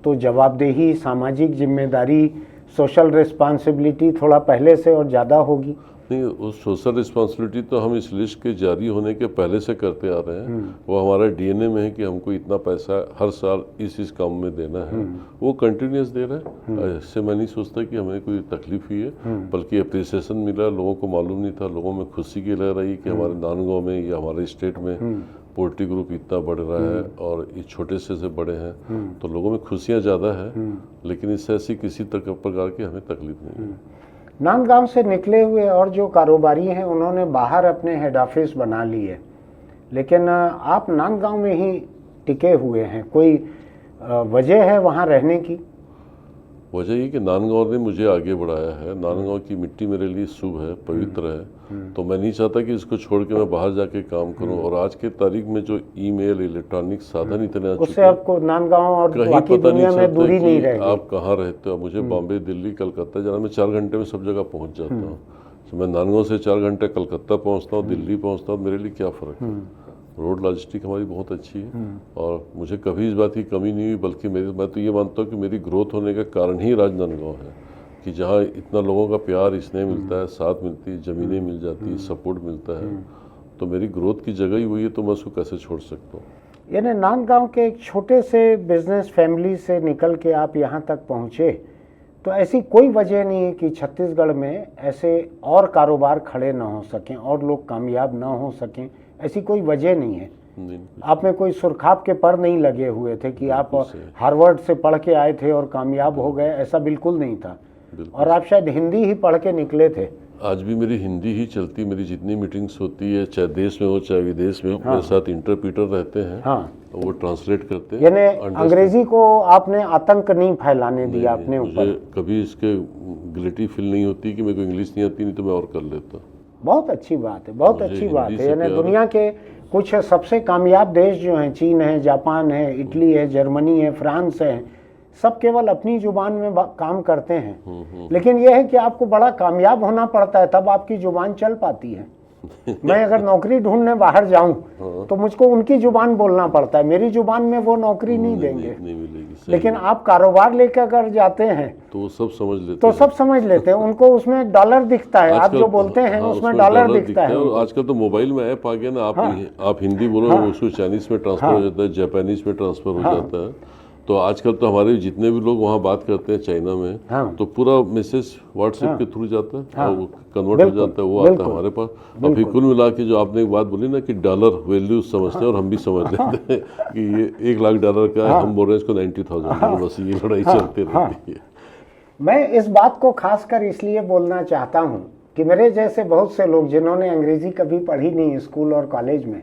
Speaker 1: तो जवाबदेही, सामाजिक जिम्मेदारी, सोशल रिस्पॉन्सिबिलिटी थोड़ा पहले से और ज़्यादा होगी?
Speaker 2: नहीं, वो सोशल रिस्पॉन्सिबिलिटी तो हम इस लिस्ट के जारी होने के पहले से करते आ रहे हैं। वो हमारा डीएनए में है कि हमको इतना पैसा हर साल इस काम में देना है। वो कंटिन्यूस दे रहे हैं। इससे मैं नहीं सोचता कि हमें कोई तकलीफ हुई है, बल्कि अप्रिसिएशन मिला। लोगों को मालूम नहीं था, लोगों में खुशी की लहर रही कि हमारे नांदगांव में या हमारे स्टेट में पोल्ट्री ग्रुप इतना बढ़ रहा है और ये छोटे से बड़े हैं। तो लोगों में खुशियाँ ज़्यादा है, लेकिन इससे ऐसी किसी प्रकार की हमें तकलीफ नहीं है।
Speaker 1: नांदगांव से निकले हुए और जो कारोबारी हैं उन्होंने बाहर अपने हेड ऑफिस बना लिए, लेकिन आप नांदगांव में ही टिके हुए हैं। कोई वजह है वहाँ रहने की?
Speaker 2: वजह ये कि नांदगांव ने मुझे आगे बढ़ाया है। नांदगांव की मिट्टी मेरे लिए शुभ है, पवित्र है। तो मैं नहीं चाहता कि इसको छोड़ के मैं बाहर जाके काम करूं। और आज के तारीख में जो ईमेल, इलेक्ट्रॉनिक साधन इतने आ चुके
Speaker 1: उससे आपको नांदगांव और
Speaker 2: कहीं
Speaker 1: बाकी
Speaker 2: पता
Speaker 1: दुनिया में दूरी नहीं रहेगी।
Speaker 2: आप कहाँ रहते हो। मुझे बॉम्बे, दिल्ली, कलकत्ता जाना, मैं 4 घंटे में सब जगह पहुँच जाता हूँ। तो मैं नांदगांव से 4 घंटे कलकत्ता पहुँचता हूँ, दिल्ली पहुँचता हूँ, मेरे लिए क्या फ़र्क है। रोड लॉजिस्टिक हमारी बहुत अच्छी है, और मुझे कभी इस बात की कमी नहीं हुई। बल्कि मैं तो ये मानता हूँ कि मेरी ग्रोथ होने का कारण ही राजनांदगांव है, कि जहाँ इतना लोगों का प्यार, स्नेह मिलता है, साथ मिलती है, ज़मीनें मिल जाती है, सपोर्ट मिलता है। तो मेरी ग्रोथ की जगह ही वही है, तो मैं उसको कैसे छोड़ सकता हूँ।
Speaker 1: यानी नांदगांव के एक छोटे से बिजनेस फैमिली से निकल के आप यहाँ तक पहुँचे, तो ऐसी कोई वजह नहीं है कि छत्तीसगढ़ में ऐसे और कारोबार खड़े ना हो सकें और लोग कामयाब ना हो सकें, ऐसी कोई वजह नहीं है।
Speaker 2: नहीं,
Speaker 1: आप में कोई सुरखाब के पर नहीं लगे हुए थे कि आप
Speaker 2: सही।
Speaker 1: हार्वर्ड से पढ़ के आए थे और कामयाब हो गए, ऐसा बिल्कुल नहीं था।
Speaker 2: बिल्कुल।
Speaker 1: और आप शायद हिंदी ही पढ़ के निकले थे।
Speaker 2: आज भी मेरी हिंदी ही चलती, मेरी जितनी मीटिंग्स होती है, चाहे देश में हो चाहे विदेश में हो, मेरे साथ इंटरप्रीटर रहते हैं।
Speaker 1: हाँ,
Speaker 2: वो ट्रांसलेट करते हैं।
Speaker 1: यानी अंग्रेजी को आपने आतंक नहीं फैलाने दिया अपने
Speaker 2: मुझे
Speaker 1: ऊपर।
Speaker 2: कभी इसके गिल्टी फील नहीं होती कि मेरे को इंग्लिश नहीं आती, नहीं तो मैं और कर लेता।
Speaker 1: बहुत अच्छी बात है, बहुत
Speaker 2: मुझे
Speaker 1: अच्छी बात
Speaker 2: हिंदी
Speaker 1: है।
Speaker 2: से
Speaker 1: यानी
Speaker 2: प्यार
Speaker 1: दुनिया के कुछ सबसे कामयाब देश जो हैं, चीन है, जापान है, इटली है, जर्मनी है, फ्रांस है, सब केवल अपनी जुबान में काम करते हैं। लेकिन यह है कि आपको बड़ा कामयाब होना पड़ता है, तब आपकी जुबान चल पाती है। मैं अगर नौकरी ढूंढने बाहर जाऊं तो मुझको उनकी जुबान बोलना पड़ता है, मेरी जुबान में वो नौकरी नहीं देंगे।
Speaker 2: नहीं मिलेगी। सही।
Speaker 1: लेकिन आप कारोबार लेकर अगर जाते हैं
Speaker 2: तो वो सब समझ लेते
Speaker 1: तो
Speaker 2: हैं।
Speaker 1: सब समझ लेते हैं, उनको उसमें डॉलर दिखता है। आप
Speaker 2: आजकल-
Speaker 1: जो बोलते हैं
Speaker 2: हाँ,
Speaker 1: उसमें डॉलर दिखता है।
Speaker 2: और आजकल तो मोबाइल में ऐप आ गया ना, आप हिंदी बोलो उसको चाइनीज में ट्रांसफर हो जाता है, जापानीज में ट्रांसफर हो जाता है। तो आजकल तो हमारे जितने भी लोग वहाँ बात करते हैं चाइना में, तो पूरा मैसेज व्हाट्सएप के थ्रू जाता है और वो कन्वर्ट हो जाता है, वो आता है हमारे पास। अभी कुल मिला के जो आपने एक बात बोली ना कि डॉलर वैल्यू समझते हैं, और हम भी समझ लेते हैं कि ये $1,00,000 का है, हम बोल रहे हैं इसको 90,000, बस ये लड़ाई चलती रहती है।
Speaker 1: मैं इस बात को खासकर इसलिए बोलना चाहता हूँ कि मेरे जैसे बहुत से लोग जिन्होंने अंग्रेजी कभी पढ़ी नहीं स्कूल और कॉलेज में,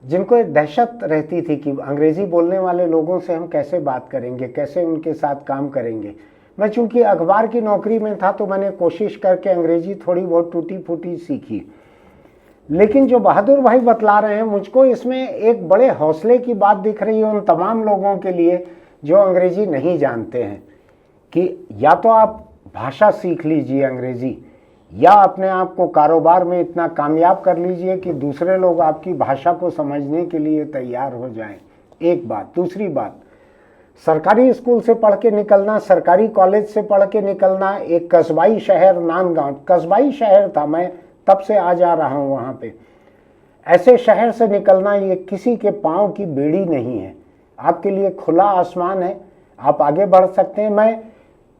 Speaker 1: जिनको एक दहशत रहती थी कि अंग्रेजी बोलने वाले लोगों से हम कैसे बात करेंगे, कैसे उनके साथ काम करेंगे। मैं चूंकि अखबार की नौकरी में था तो मैंने कोशिश करके अंग्रेजी थोड़ी बहुत टूटी फूटी सीखी। लेकिन जो बहादुर भाई बतला रहे हैं, मुझको इसमें एक बड़े हौसले की बात दिख रही है उन तमाम लोगों के लिए जो अंग्रेजी नहीं जानते हैं, कि या तो आप भाषा सीख लीजिए अंग्रेजी, या अपने आप को कारोबार में इतना कामयाब कर लीजिए कि दूसरे लोग आपकी भाषा को समझने के लिए तैयार हो जाएं। एक बात। दूसरी बात, सरकारी स्कूल से पढ़ के निकलना, सरकारी कॉलेज से पढ़ के निकलना, एक कस्बाई शहर नांदगांव, कस्बाई शहर था, मैं तब से आ जा रहा हूँ वहाँ पे, ऐसे शहर से निकलना ये किसी के पाँव की बेड़ी नहीं है। आपके लिए खुला आसमान है, आप आगे बढ़ सकते हैं। मैं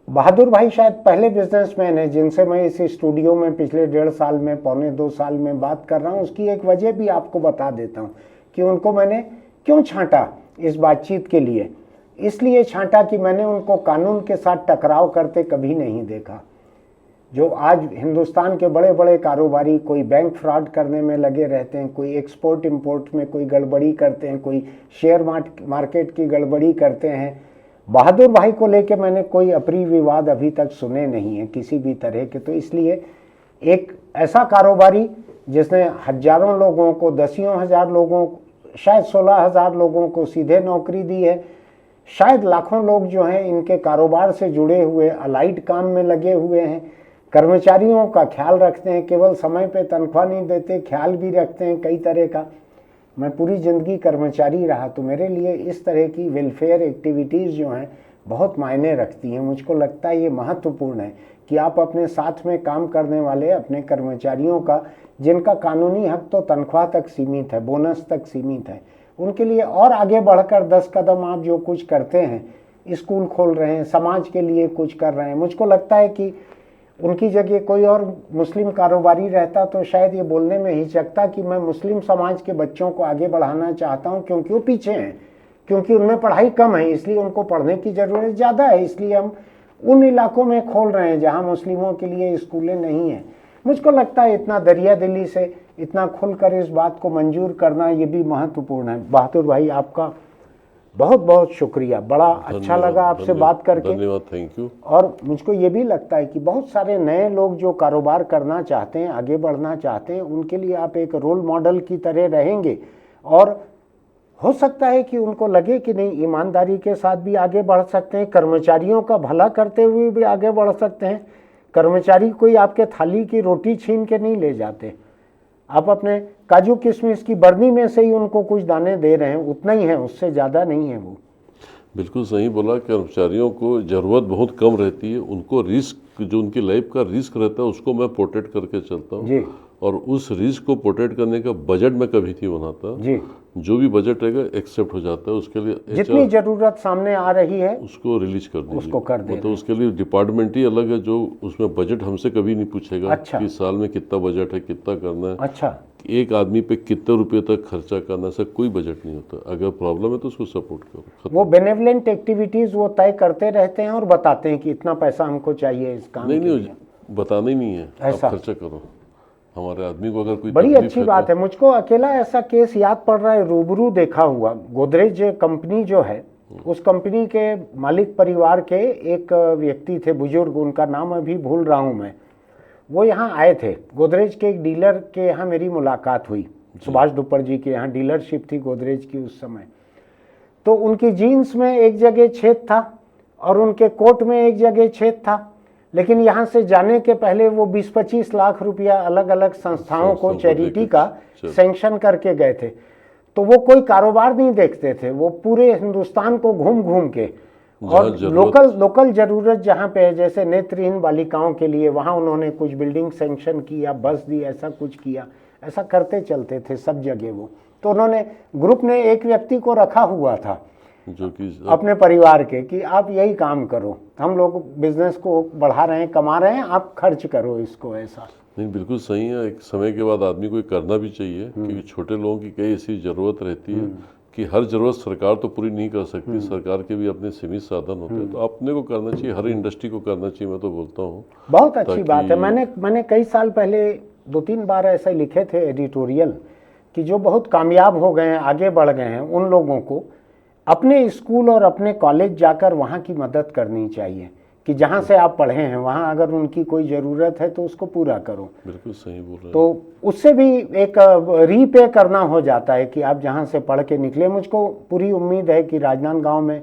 Speaker 1: बहादुर भाई शायद पहले बिजनेसमैन है जिनसे मैं इस स्टूडियो में पिछले 1.5 साल में, पौने 2 साल में बात कर रहा हूँ। उसकी एक वजह भी आपको बता देता हूँ कि उनको मैंने क्यों छांटा इस बातचीत के लिए। इसलिए छांटा कि मैंने उनको कानून के साथ टकराव करते कभी नहीं देखा। जो आज हिंदुस्तान के बड़े बड़े कारोबारी कोई बैंक फ्रॉड करने में लगे रहते हैं, कोई एक्सपोर्ट इंपोर्ट में कोई गड़बड़ी करते हैं, कोई शेयर मार्केट की गड़बड़ी करते हैं, बहादुर भाई को लेके मैंने कोई अप्रिय विवाद अभी तक सुने नहीं है किसी भी तरह के। तो इसलिए एक ऐसा कारोबारी जिसने हजारों लोगों को, दसियों हजार लोगों, शायद 16,000 लोगों को सीधे नौकरी दी है, शायद लाखों लोग जो हैं इनके कारोबार से जुड़े हुए अलाइड काम में लगे हुए हैं, कर्मचारियों का ख्याल रखते हैं, केवल समय पे तनख्वाह नहीं देते, ख्याल भी रखते हैं कई तरह का। मैं पूरी ज़िंदगी कर्मचारी रहा, तो मेरे लिए इस तरह की वेलफेयर एक्टिविटीज़ जो हैं बहुत मायने रखती हैं। मुझको लगता है ये महत्वपूर्ण है कि आप अपने साथ में काम करने वाले अपने कर्मचारियों का, जिनका कानूनी हक तो तनख्वाह तक सीमित है, बोनस तक सीमित है, उनके लिए और आगे बढ़कर 10 कदम आप जो कुछ करते हैं, स्कूल खोल रहे हैं, समाज के लिए कुछ कर रहे हैं। मुझको लगता है कि उनकी जगह कोई और मुस्लिम कारोबारी रहता तो शायद ये बोलने में हिचकता कि मैं मुस्लिम समाज के बच्चों को आगे बढ़ाना चाहता हूँ, क्योंकि वो पीछे हैं, क्योंकि उनमें पढ़ाई कम है, इसलिए उनको पढ़ने की ज़रूरत ज़्यादा है, इसलिए हम उन इलाकों में खोल रहे हैं जहाँ मुस्लिमों के लिए स्कूलें नहीं हैं। मुझको लगता है इतना दरिया दिली से, इतना खुलकर इस बात को मंजूर करना ये भी महत्वपूर्ण है। बहादुर भाई, आपका बहुत बहुत शुक्रिया, बड़ा अच्छा लगा आपसे बात करके।
Speaker 2: धन्यवाद, थैंक यू।
Speaker 1: और मुझको ये भी लगता है कि बहुत सारे नए लोग जो कारोबार करना चाहते हैं, आगे बढ़ना चाहते हैं, उनके लिए आप एक रोल मॉडल की तरह रहेंगे। और हो सकता है कि उनको लगे कि नहीं, ईमानदारी के साथ भी आगे बढ़ सकते हैं, कर्मचारियों का भला करते हुए भी आगे बढ़ सकते हैं। कर्मचारी कोई आपके थाली की रोटी छीन के नहीं ले जाते, आप अपने काजू किशमिश की बर्नी में से ही उनको कुछ दाने दे रहे हैं, उतना ही है, उससे ज़्यादा नहीं है वो।
Speaker 2: बिल्कुल सही बोला। कर्मचारियों को ज़रूरत बहुत कम रहती है, उनको रिस्क, जो उनकी लाइफ का रिस्क रहता है उसको मैं प्रोटेक्ट करके चलता हूँ
Speaker 1: जी।
Speaker 2: और उस रिस्क को प्रोटेक्ट करने का बजट मैं कभी नहीं बनाता
Speaker 1: जी।
Speaker 2: जो भी बजट रहेगा एक्सेप्ट हो जाता है, उसके लिए
Speaker 1: जितनी ज़रूरत सामने आ रही है
Speaker 2: उसको रिलीज कर दीजिए,
Speaker 1: उसको कर दें।
Speaker 2: तो उसके लिए डिपार्टमेंट ही अलग है जो उसमें बजट हमसे कभी नहीं पूछेगा
Speaker 1: अच्छा।
Speaker 2: कि साल में कितना बजट है, कितना करना है।
Speaker 1: अच्छा।
Speaker 2: कि एक आदमी पे कितने रुपए तक खर्चा करना, ऐसा कोई बजट नहीं होता। अगर प्रॉब्लम है तो उसको सपोर्ट करो, खत्म।
Speaker 1: वो बेनेवलेंट एक्टिविटीज वो तय करते रहते हैं और बताते हैं कि इतना पैसा हमको चाहिए इस काम के लिए।
Speaker 2: बताना ही नहीं है, आप
Speaker 1: ऐसा।
Speaker 2: खर्चा करो। हमारे आदमी को अगर कोई
Speaker 1: बड़ी
Speaker 2: तकलीफ
Speaker 1: अच्छी
Speaker 2: है
Speaker 1: बात है। मुझको अकेला ऐसा केस याद पड़ रहा है, रूबरू देखा हुआ। गोदरेज कंपनी जो है, उस कंपनी के मालिक परिवार के एक व्यक्ति थे, बुजुर्ग, उनका नाम अभी भूल रहा हूं मैं। वो यहाँ आए थे, गोदरेज के एक डीलर के यहाँ मेरी मुलाकात हुई। सुभाष दुप्पड़ जी के यहाँ डीलरशिप थी गोदरेज की उस समय। तो उनकी जीन्स में एक जगह छेद था और उनके कोट में एक जगह छेद था, लेकिन यहाँ से जाने के पहले वो 20-25 लाख रुपया अलग अलग संस्थाओं को, चैरिटी का सैंक्शन करके गए थे। तो वो कोई कारोबार नहीं देखते थे, वो पूरे हिंदुस्तान को घूम घूम के, और लोकल जरूरत जहाँ पे है, जैसे नेत्रहीन बालिकाओं के लिए, वहाँ उन्होंने कुछ बिल्डिंग सैंक्शन किया, बस दी, ऐसा कुछ किया। ऐसा करते चलते थे सब जगह वो। तो उन्होंने, ग्रुप ने एक व्यक्ति को रखा हुआ था
Speaker 2: जो कि
Speaker 1: अपने परिवार के, कि आप यही काम करो, हम लोग बिजनेस को बढ़ा रहे हैं, कमा रहे हैं, आप खर्च करो इसको। ऐसा
Speaker 2: नहीं, बिल्कुल सही है। एक समय के बाद आदमी को ये करना भी चाहिए, क्योंकि छोटे लोगों की कई ऐसी ज़रूरत रहती है कि हर ज़रूरत सरकार तो पूरी नहीं कर सकती। सरकार के भी अपने सीमित साधन होते हैं, तो अपने को करना चाहिए, हर इंडस्ट्री को करना चाहिए, मैं तो बोलता हूँ।
Speaker 1: बहुत अच्छी बात है। मैंने कई साल पहले 2-3 बार ऐसे लिखे थे एडिटोरियल, कि जो बहुत कामयाब हो गए हैं, आगे बढ़ गए हैं, उन लोगों को अपने स्कूल और अपने कॉलेज जाकर वहाँ की मदद करनी चाहिए, कि जहाँ से आप पढ़े हैं वहाँ अगर उनकी कोई ज़रूरत है तो उसको पूरा करो।
Speaker 2: बिल्कुल सही बोल रहे हैं।
Speaker 1: तो उससे भी एक रीपे करना हो जाता है कि आप जहाँ से पढ़ के निकले। मुझको पूरी उम्मीद है कि राजनांदगांव में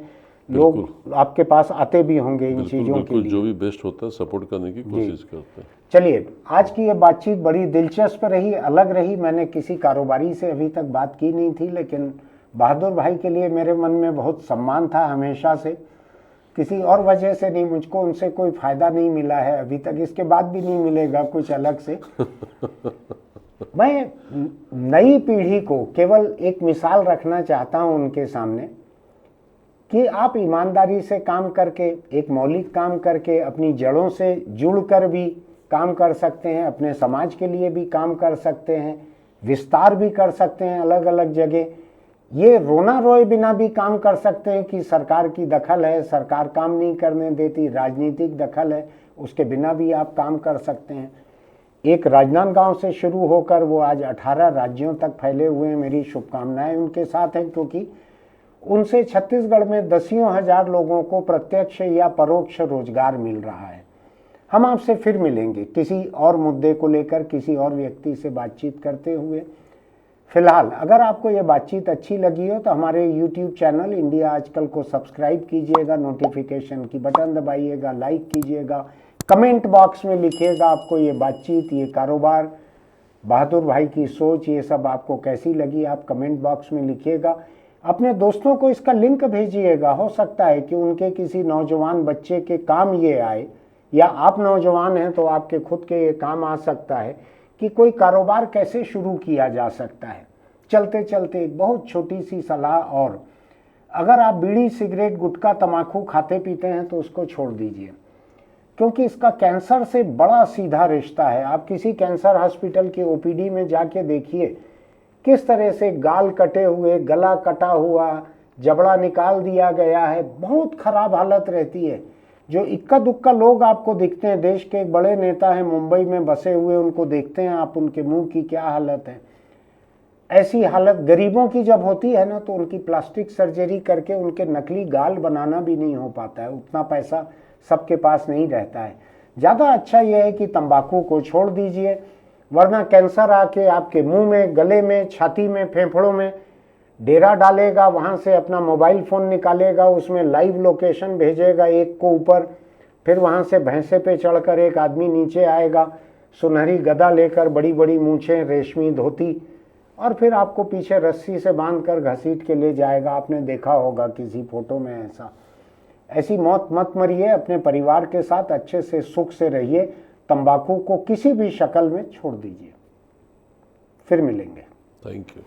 Speaker 1: लोग आपके पास आते भी होंगे इन चीज़ों के लिए।
Speaker 2: जो भी बेस्ट होता है सपोर्ट करने की कोशिश करते हैं।
Speaker 1: चलिए, आज की ये बातचीत बड़ी दिलचस्प रही, अलग रही। मैंने किसी कारोबारी से अभी तक बात की नहीं थी, लेकिन बहादुर भाई के लिए मेरे मन में बहुत सम्मान था हमेशा से। किसी और वजह से नहीं, मुझको उनसे कोई फायदा नहीं मिला है अभी तक, इसके बाद भी नहीं मिलेगा कुछ अलग से। मैं नई पीढ़ी को केवल एक मिसाल रखना चाहता हूं उनके सामने, कि आप ईमानदारी से काम करके, एक मौलिक काम करके, अपनी जड़ों से जुड़कर भी काम कर सकते हैं, अपने समाज के लिए भी काम कर सकते हैं, विस्तार भी कर सकते हैं अलग अलग जगह। ये रोना रोए बिना भी काम कर सकते हैं कि सरकार की दखल है, सरकार काम नहीं करने देती, राजनीतिक दखल है, उसके बिना भी आप काम कर सकते हैं। एक राजनांदगांव से शुरू होकर वो आज 18 राज्यों तक फैले हुए हैं। मेरी शुभकामनाएं उनके साथ हैं, क्योंकि उनसे छत्तीसगढ़ में दसियों हजार लोगों को प्रत्यक्ष या परोक्ष रोजगार मिल रहा है। हम आपसे फिर मिलेंगे किसी और मुद्दे को लेकर, किसी और व्यक्ति से बातचीत करते हुए। फिलहाल अगर आपको ये बातचीत अच्छी लगी हो तो हमारे YouTube चैनल इंडिया आजकल को सब्सक्राइब कीजिएगा, नोटिफिकेशन की बटन दबाइएगा, लाइक कीजिएगा, कमेंट बॉक्स में लिखिएगा आपको ये बातचीत, ये कारोबार, बहादुर भाई की सोच, ये सब आपको कैसी लगी, आप कमेंट बॉक्स में लिखिएगा। अपने दोस्तों को इसका लिंक भेजिएगा। हो सकता है कि उनके किसी नौजवान बच्चे के काम ये आए, या आप नौजवान हैं तो आपके खुद के ये काम आ सकता है कि कोई कारोबार कैसे शुरू किया जा सकता है। चलते चलते एक बहुत छोटी सी सलाह और, अगर आप बीड़ी, सिगरेट, गुटखा, तंबाकू खाते पीते हैं तो उसको छोड़ दीजिए, क्योंकि इसका कैंसर से बड़ा सीधा रिश्ता है। आप किसी कैंसर हॉस्पिटल के OPD में जाके देखिए किस तरह से गाल कटे हुए, गला कटा हुआ, जबड़ा निकाल दिया गया है, बहुत खराब हालत रहती है। जो इक्का दुक्का लोग आपको दिखते हैं, देश के एक बड़े नेता हैं मुंबई में बसे हुए, उनको देखते हैं आप, उनके मुंह की क्या हालत है। ऐसी हालत गरीबों की जब होती है ना, तो उनकी प्लास्टिक सर्जरी करके उनके नकली गाल बनाना भी नहीं हो पाता है, उतना पैसा सबके पास नहीं रहता है। ज़्यादा अच्छा यह है कि तंबाकू को छोड़ दीजिए, वरना कैंसर आके आपके मुंह में, गले में, छाती में, फेफड़ों में डेरा डालेगा, वहाँ से अपना मोबाइल फ़ोन निकालेगा, उसमें लाइव लोकेशन भेजेगा एक को ऊपर, फिर वहाँ से भैंसे पे चढ़कर एक आदमी नीचे आएगा, सुनहरी गदा लेकर, बड़ी बड़ी मूछें, रेशमी धोती, और फिर आपको पीछे रस्सी से बांधकर घसीट के ले जाएगा। आपने देखा होगा किसी फोटो में ऐसा। ऐसी मौत मत मरिए, अपने परिवार के साथ अच्छे से सुख से रहिए, तंबाकू को किसी भी शक्ल में छोड़ दीजिए। फिर मिलेंगे।
Speaker 2: Thank you.